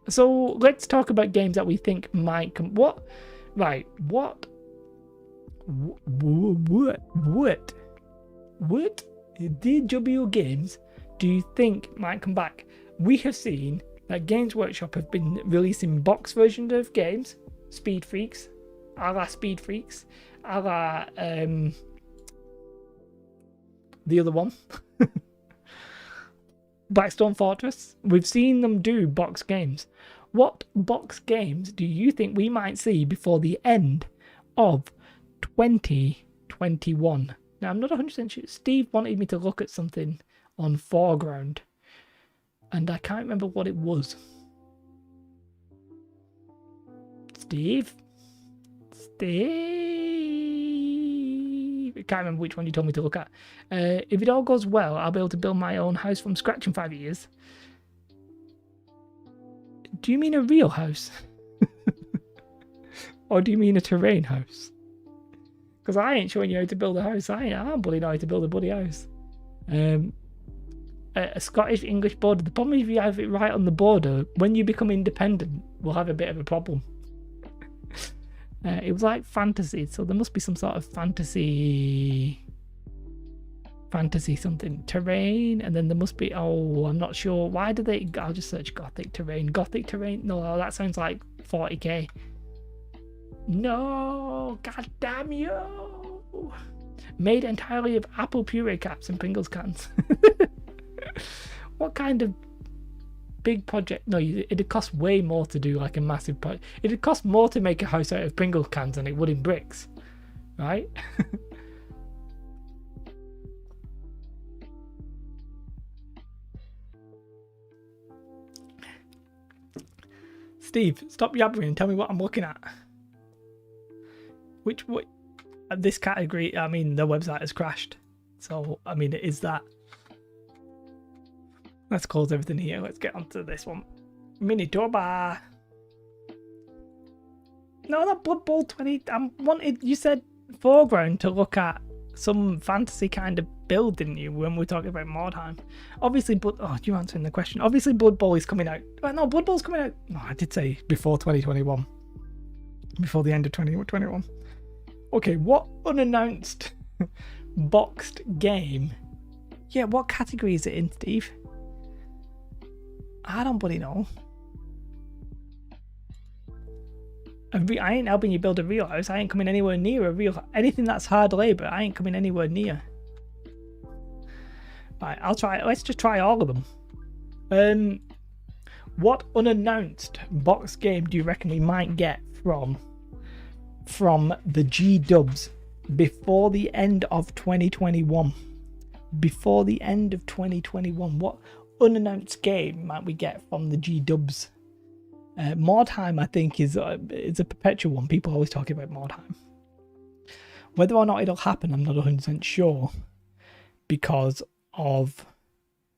So let's talk about games that we think might come. What DW games do you think might come back? We have seen that Games Workshop have been releasing box versions of games, Speed Freaks, a la Speed Freaks, a la the other one, Blackstone Fortress. We've seen them do box games. What box games do you think we might see before the end of 2021? Now, I'm not 100% sure. Steve wanted me to look at something on Foreground, and I can't remember what it was. Steve? I can't remember which one you told me to look at. If it all goes well, I'll be able to build my own house from scratch in 5 years. Do you mean a real house? Or do you mean a terrain house? Because I ain't showing you how to build a house. I don't bloody know how to build a bloody house. A Scottish English border. The problem is if you have it right on the border, when you become independent, we'll have a bit of a problem. It was like fantasy, so there must be some sort of fantasy something. Terrain, and then there must be, oh, I'm not sure. Why do they, I'll just search Gothic terrain. Gothic terrain? No, that sounds like 40k. No, god damn you. Made entirely of apple puree caps and Pringles cans. What kind of big project? No, it'd cost way more to do like a massive project. It'd cost more to make a house out of Pringles cans than it would in bricks, right? Steve, stop yabbering and tell me what I'm looking at. What this category, I mean, the website has crashed. So, I mean, it is that. Let's close everything here. Let's get onto this one. Minitoba. No, not Blood Bowl 20. You said foreground to look at some fantasy kind of build, didn't you, when we're talking about Mordheim? Obviously, you're answering the question. Obviously, Blood Bowl is coming out. No, Blood Bowl's coming out. No, I did say before 2021. Before the end of 2021. Okay, what unannounced boxed game? Yeah, what category is it in, Steve? I don't bloody know. I ain't helping you build a real house. I ain't coming anywhere near a real... Anything that's hard labour, I ain't coming anywhere near. Right, I'll try... Let's just try all of them. What unannounced box game do you reckon we might get from the G-dubs before the end of 2021? Before the end of 2021, what unannounced game might we get from the G-dubs? Mordheim, I think, is a perpetual one. People always talk about Mordheim. Whether or not it'll happen, I'm not 100% sure because of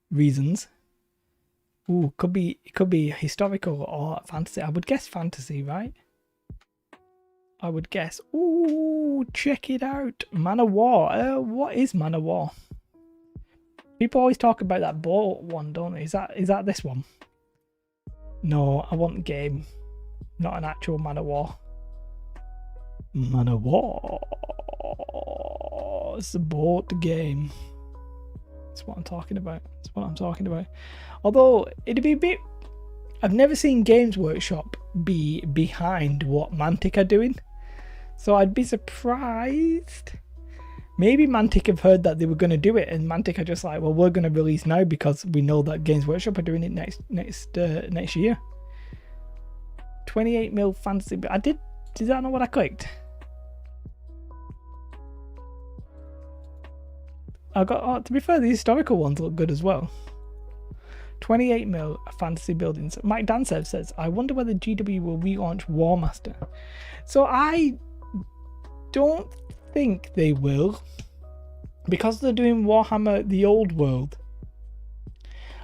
reasons. Ooh, it could be historical or fantasy. I would guess fantasy, right? I would guess. Ooh, check it out. Man of War. What is Man of War? People always talk about that boat one, don't they? Is that this one? No, I want game, not an actual Man of War. Man of War. It's a boat game. That's what I'm talking about. Although it'd be a bit. I've never seen Games Workshop be behind what Mantic are doing, so I'd be surprised. Maybe Mantic have heard that they were going to do it, and Mantic are just like, well, we're going to release now because we know that Games Workshop are doing it next year. 28mm fantasy. Did that not what I clicked? To be fair, the historical ones look good as well. 28mm fantasy buildings. Mike Dansev says, I wonder whether GW will relaunch War Master. So I don't think they will, because they're doing Warhammer the Old World.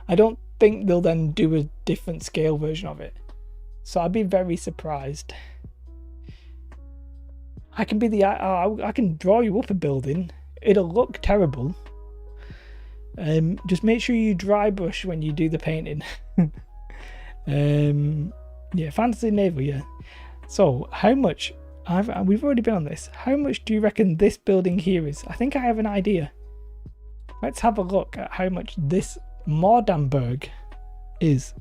I don't think they'll then do a different scale version of it, so I'd be very surprised. I can draw you up a building. It'll look terrible. Just make sure you dry brush when you do the painting. Yeah, fantasy naval. Yeah. So how much? We've already been on this. How much do you reckon this building here is? I think I have an idea. Let's have a look at how much this Mordamberg is.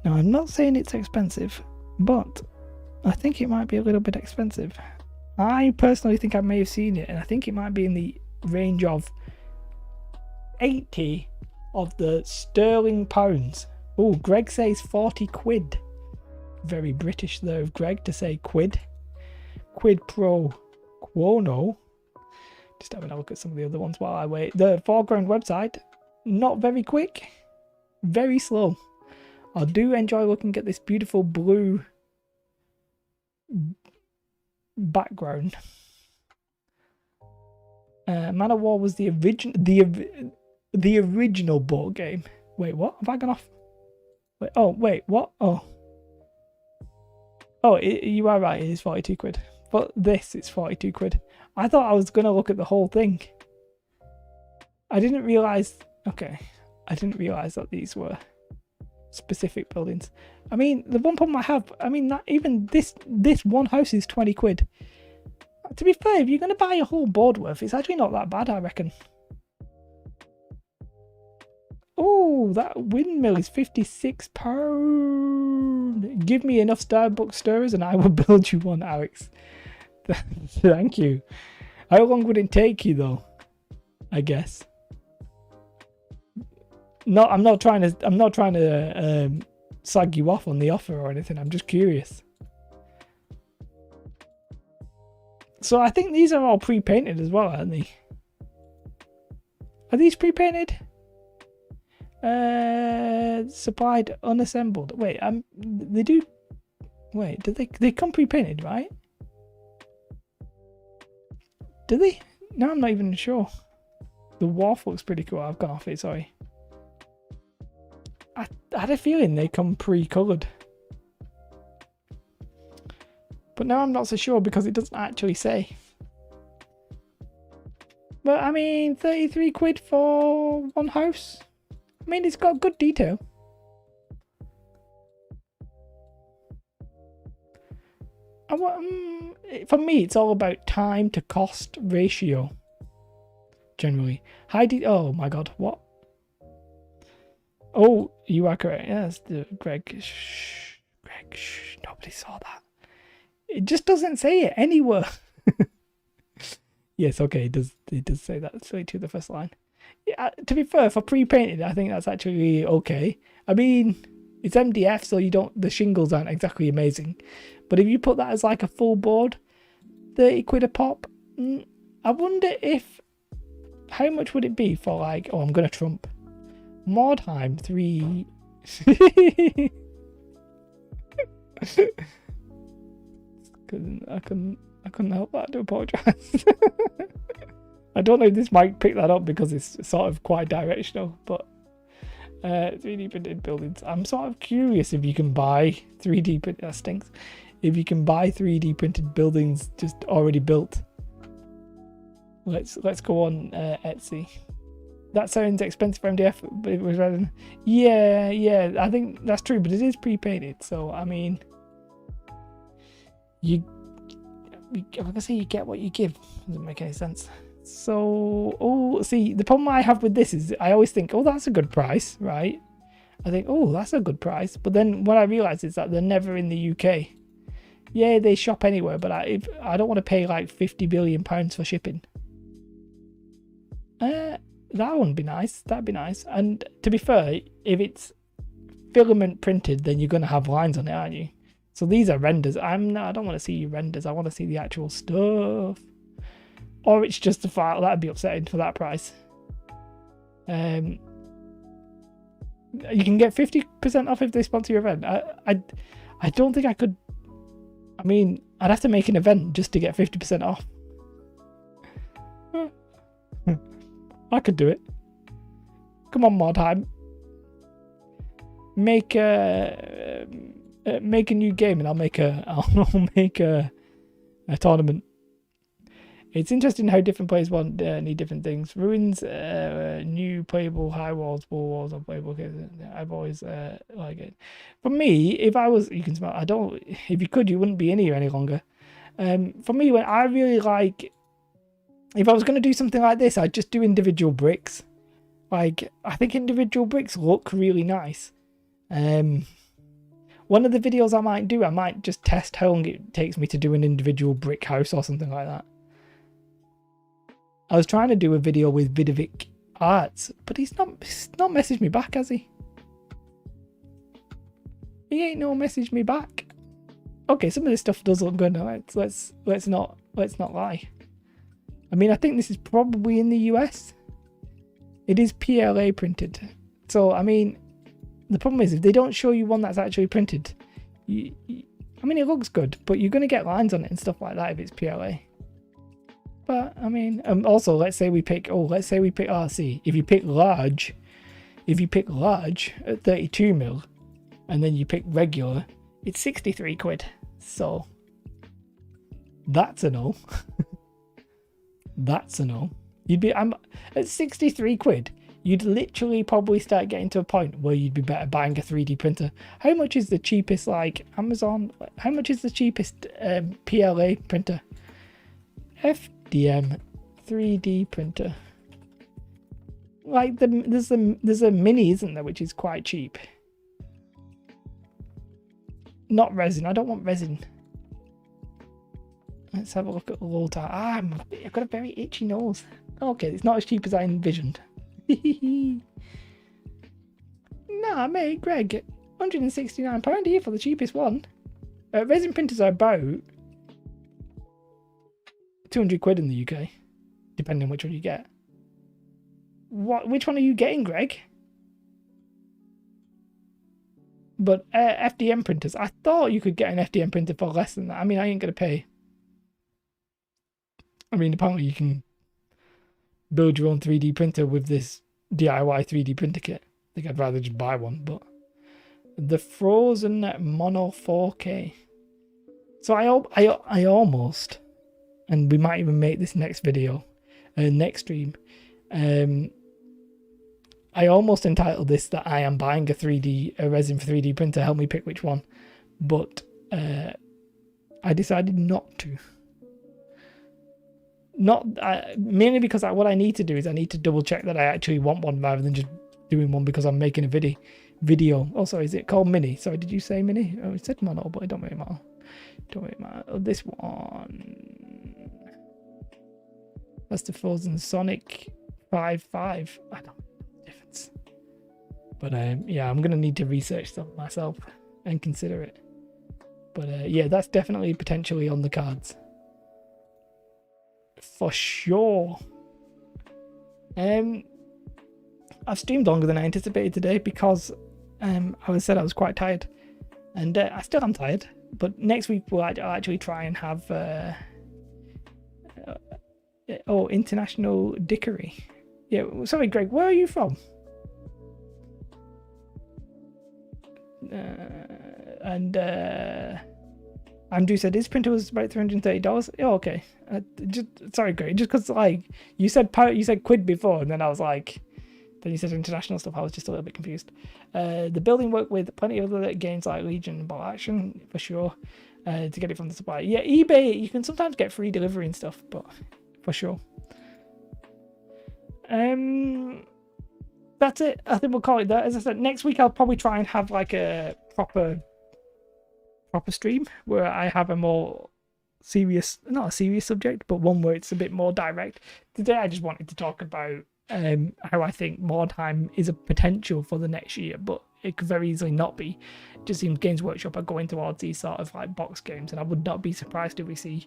Now, I'm not saying it's expensive, but I think it might be a little bit expensive. I personally think I may have seen it, and I think it might be in the range of 80 of the sterling pounds. Oh, Greg says 40 quid. Very British there of Greg to say quid. Quid pro quo. Just having a look at some of the other ones while I wait. The foreground website, not very quick, very slow. I do enjoy looking at this beautiful blue background. Man of War was the original board game. Wait, what? Have I gone off? Wait, what? Oh, you are right. It is 42 quid. but this it's 42 quid. I thought I was going to look at the whole thing. I didn't realise... Okay. I didn't realise that these were specific buildings. I mean, the one problem I have... I mean, that even this one house is 20 quid. To be fair, if you're going to buy a whole board worth, it's actually not that bad, I reckon. Oh, that windmill is £56. Give me enough Starbucks stirrers and I will build you one, Alex. Thank you. How long would it take you, though? I guess. No, I'm not trying to slag you off on the offer or anything. I'm just curious. So I think these are all pre-painted as well, aren't they? Are these pre-painted? Supplied unassembled. Wait, they do. Wait, do they come pre-painted, right? Do they? No, I'm not even sure. The wharf looks pretty cool. I've gone off it, sorry. I had a feeling they come pre-coloured. But now I'm not so sure because it doesn't actually say. But I mean, 33 quid for one house. I mean, it's got good detail. For me, it's all about time to cost ratio. Generally. Oh my god, what? Oh, you are correct. Yes, Greg. Shh. Greg, shh. Nobody saw that. It just doesn't say it anywhere. Yes, okay, it does say that. It's straight to the first line. Yeah, to be fair, for pre-painted, I think that's actually okay. I mean, it's MDF, so the shingles aren't exactly amazing. But if you put that as like a full board, 30 quid a pop, I wonder how much would it be for like, oh, I'm going to trump. Mordheim 3... I couldn't help that. I do apologise. I don't know if this might pick that up because it's sort of quite directional, but 3D printed buildings. I'm sort of curious if you can buy 3D printed. That stinks. If you can buy 3D printed buildings just already built. Let's go on Etsy. That sounds expensive for MDF, but it was rather than... Yeah, I think that's true, but it is pre-painted, so I mean, like I say, you get what you give. Doesn't make any sense. So, see, the problem I have with this is I always think, oh, that's a good price, right? I think, oh, that's a good price, but then what I realise is that they're never in the UK. Yeah, they shop anywhere, but I don't want to pay like £50 billion for shipping. That wouldn't be nice. That'd be nice. And to be fair, if it's filament printed, then you're going to have lines on it, aren't you? So these are renders. I don't want to see renders. I want to see the actual stuff. Or it's just a file. That'd be upsetting for that price. You can get 50% off if they sponsor your event. I don't think I could. I mean, I'd have to make an event just to get 50% off. I could do it. Come on, Mordheim. Make a new game, and I'll make a tournament. It's interesting how different players need different things. Ruins, new playable high walls, wall walls, unplayable. I've always like it. For me, if I was, you can smell. I don't. If you could, you wouldn't be in here any longer. For me, when I really like. If I was going to do something like this, I'd just do individual bricks. Like, I think individual bricks look really nice. One of the videos I might just test how long it takes me to do an individual brick house or something like that. I was trying to do a video with Vidovic Arts, but he's not messaged me back, has he? He ain't no messaged me back. Okay, some of this stuff does look good. Let's not lie. I mean, I think this is probably in the US. It is PLA printed. So, I mean, the problem is if they don't show you one that's actually printed, I mean, it looks good, but you're going to get lines on it and stuff like that if it's PLA. But, I mean, also, let's say we pick RC. If you pick large at 32 mil, and then you pick regular, it's 63 quid. So, That's a no. That's a no. I'm at 63 quid. You'd literally probably start getting to a point where you'd be better buying a 3D printer. How much is the cheapest, like Amazon? How much is the cheapest PLA printer? FDM 3D printer. Like there's a mini, isn't there, which is quite cheap. Not resin. I don't want resin. Let's have a look at the low tire. I've got a very itchy nose. Okay, it's not as cheap as I envisioned. Nah, mate, Greg, £169 here for the cheapest one. Resin printers are about 200 quid in the UK, depending on which one you get. Which one are you getting, Greg? But FDM printers, I thought you could get an FDM printer for less than that. I mean, I ain't gonna pay. I mean, apparently you can build your own 3D printer with this DIY 3D printer kit. I think I'd rather just buy one, but the Frozen Mono 4K. So I almost, and we might even make this next video, next stream. I almost entitled this that I am buying a resin 3D printer. Help me pick which one, but I decided not to. Mainly because what I need to do is I need to double check that I actually want one rather than just doing one because I'm making a video. Oh, sorry, is it called Mini? Sorry, did you say Mini? Oh, it said Mono, but it don't really matter. Don't really matter. Oh, this one. That's the Frozen Sonic 5.5. I don't know the difference. But yeah, I'm gonna need to research them myself and consider it. But yeah, that's definitely potentially on the cards. For sure. I've streamed longer than I anticipated today because I said I was quite tired, and I still am tired. But next week I'll actually try and have International Dickery. Yeah, sorry, Greg, where are you from? Andrew said his printer was about $330. Oh, okay. Sorry, Greg. Just because like you said quid before, and then I was like, then you said international stuff. I was just a little bit confused. The building worked with plenty of other games like Legion and Ball Action for sure. To get it from the supplier. Yeah, eBay. You can sometimes get free delivery and stuff, but for sure. That's it. I think we'll call it that. As I said, next week I'll probably try and have like a proper stream where I have a more serious, not a serious subject, but one where it's a bit more direct. Today I just wanted to talk about how I think Mordheim is a potential for the next year, but it could very easily not be. It just seems Games Workshop are going towards these sort of like box games, and I would not be surprised if we see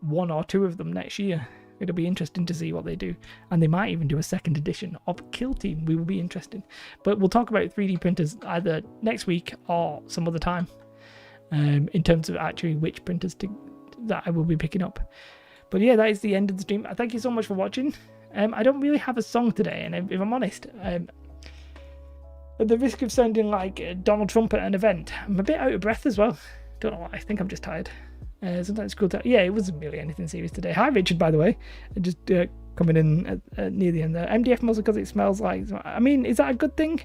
one or two of them next year. It'll be interesting to see what they do, and they might even do a second edition of Kill Team. We will be interested, but we'll talk about 3D printers either next week or some other time. In terms of actually which printers that I will be picking up. But yeah, that is the end of the stream. Thank you so much for watching. I don't really have a song today, and if I'm honest, at the risk of sounding like Donald Trump at an event, I'm a bit out of breath as well. Don't know why. I think I'm just tired. Sometimes it's cool to... Yeah, it wasn't really anything serious today. Hi, Richard, by the way. Just coming in near the end there. MDF mostly because it smells like... I mean, is that a good thing?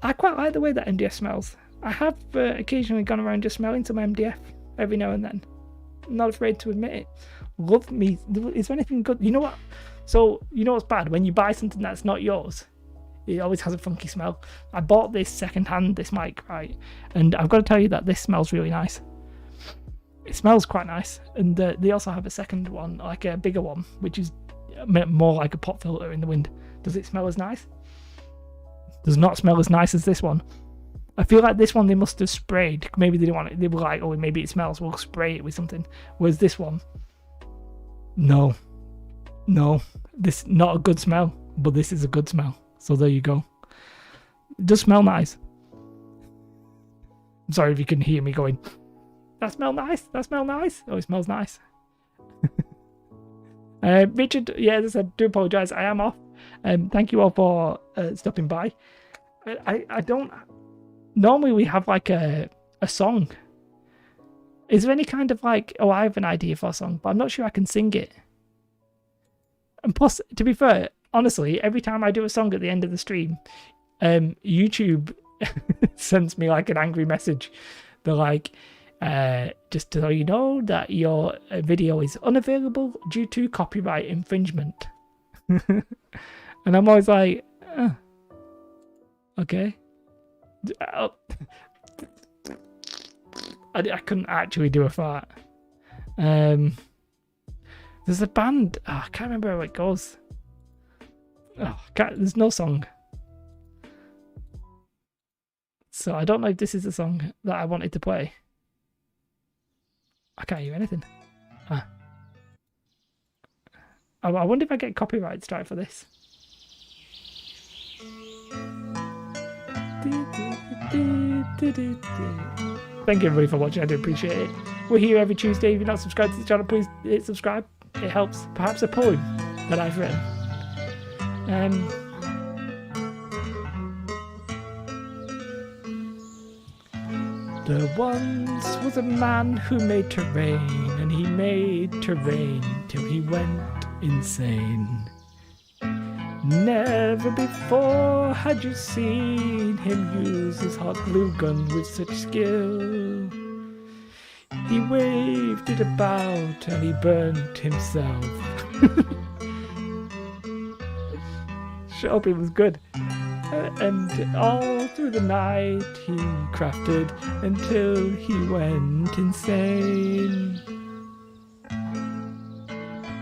I quite like the way that MDF smells. I have occasionally gone around just smelling some MDF every now and then. I'm not afraid to admit it. Love me. Is there anything good? You know what? So, you know what's bad? When you buy something that's not yours, it always has a funky smell. I bought this secondhand, this mic, right? And I've got to tell you that this smells really nice. It smells quite nice. And they also have a second one, like a bigger one, which is more like a pop filter in the wind. Does it smell as nice? Does not smell as nice as this one. I feel like this one they must have sprayed. Maybe they didn't want it. They were like, oh, maybe it smells. We'll spray it with something. Whereas this one, no. This not a good smell, but this is a good smell. So there you go. It does smell nice. I'm sorry if you can hear me going, that smell nice. That smell nice. Oh, it smells nice. Richard, yeah, as I said, do apologise. I am off. Thank you all for stopping by. I don't... Normally we have like a song Is there any kind of like, oh, I have an idea for a song, but I'm not sure I can sing it. And plus, to be fair, honestly, every time I do a song at the end of the stream, YouTube sends me like an angry message. They're like, just to let you know that your video is unavailable due to copyright infringement. And I'm always like, okay. I couldn't actually do a fart. There's a band. Oh, I can't remember how it goes. There's no song. So I don't know if this is the song that I wanted to play. I can't hear anything. I wonder if I get copyright strike for this. Thank you everybody for watching, I do appreciate it. We're here every Tuesday. If you're not subscribed to the channel, please hit subscribe. It helps. Perhaps a poem that I've written. There once was a man who made terrain, and he made terrain till he went insane. Never before had you seen him use his hot glue gun with such skill. He waved it about and he burnt himself. Shut up, it was good. And all through the night he crafted until he went insane.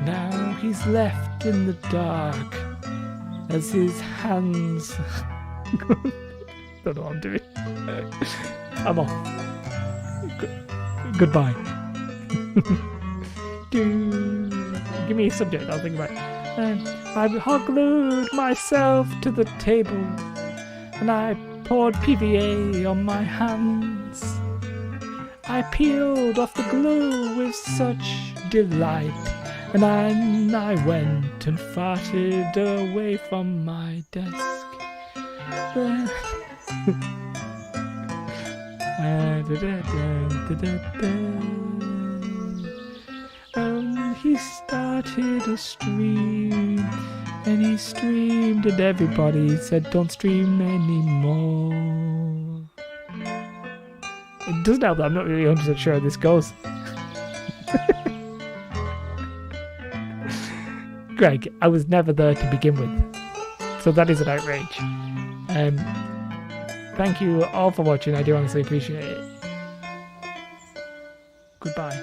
Now he's left in the dark as his hands... Don't know what I'm doing. I'm off. Goodbye. Give me a subject, I'll think about it. I hot glued myself to the table and I poured PVA on my hands. I peeled off the glue with such delight, and I went and farted away from my desk. He started a stream, and he streamed, and everybody said, "Don't stream anymore." It doesn't help that I'm not really 100% sure how this goes. Greg, I was never there to begin with, so that is an outrage. Thank you all for watching. I do honestly appreciate it. Goodbye.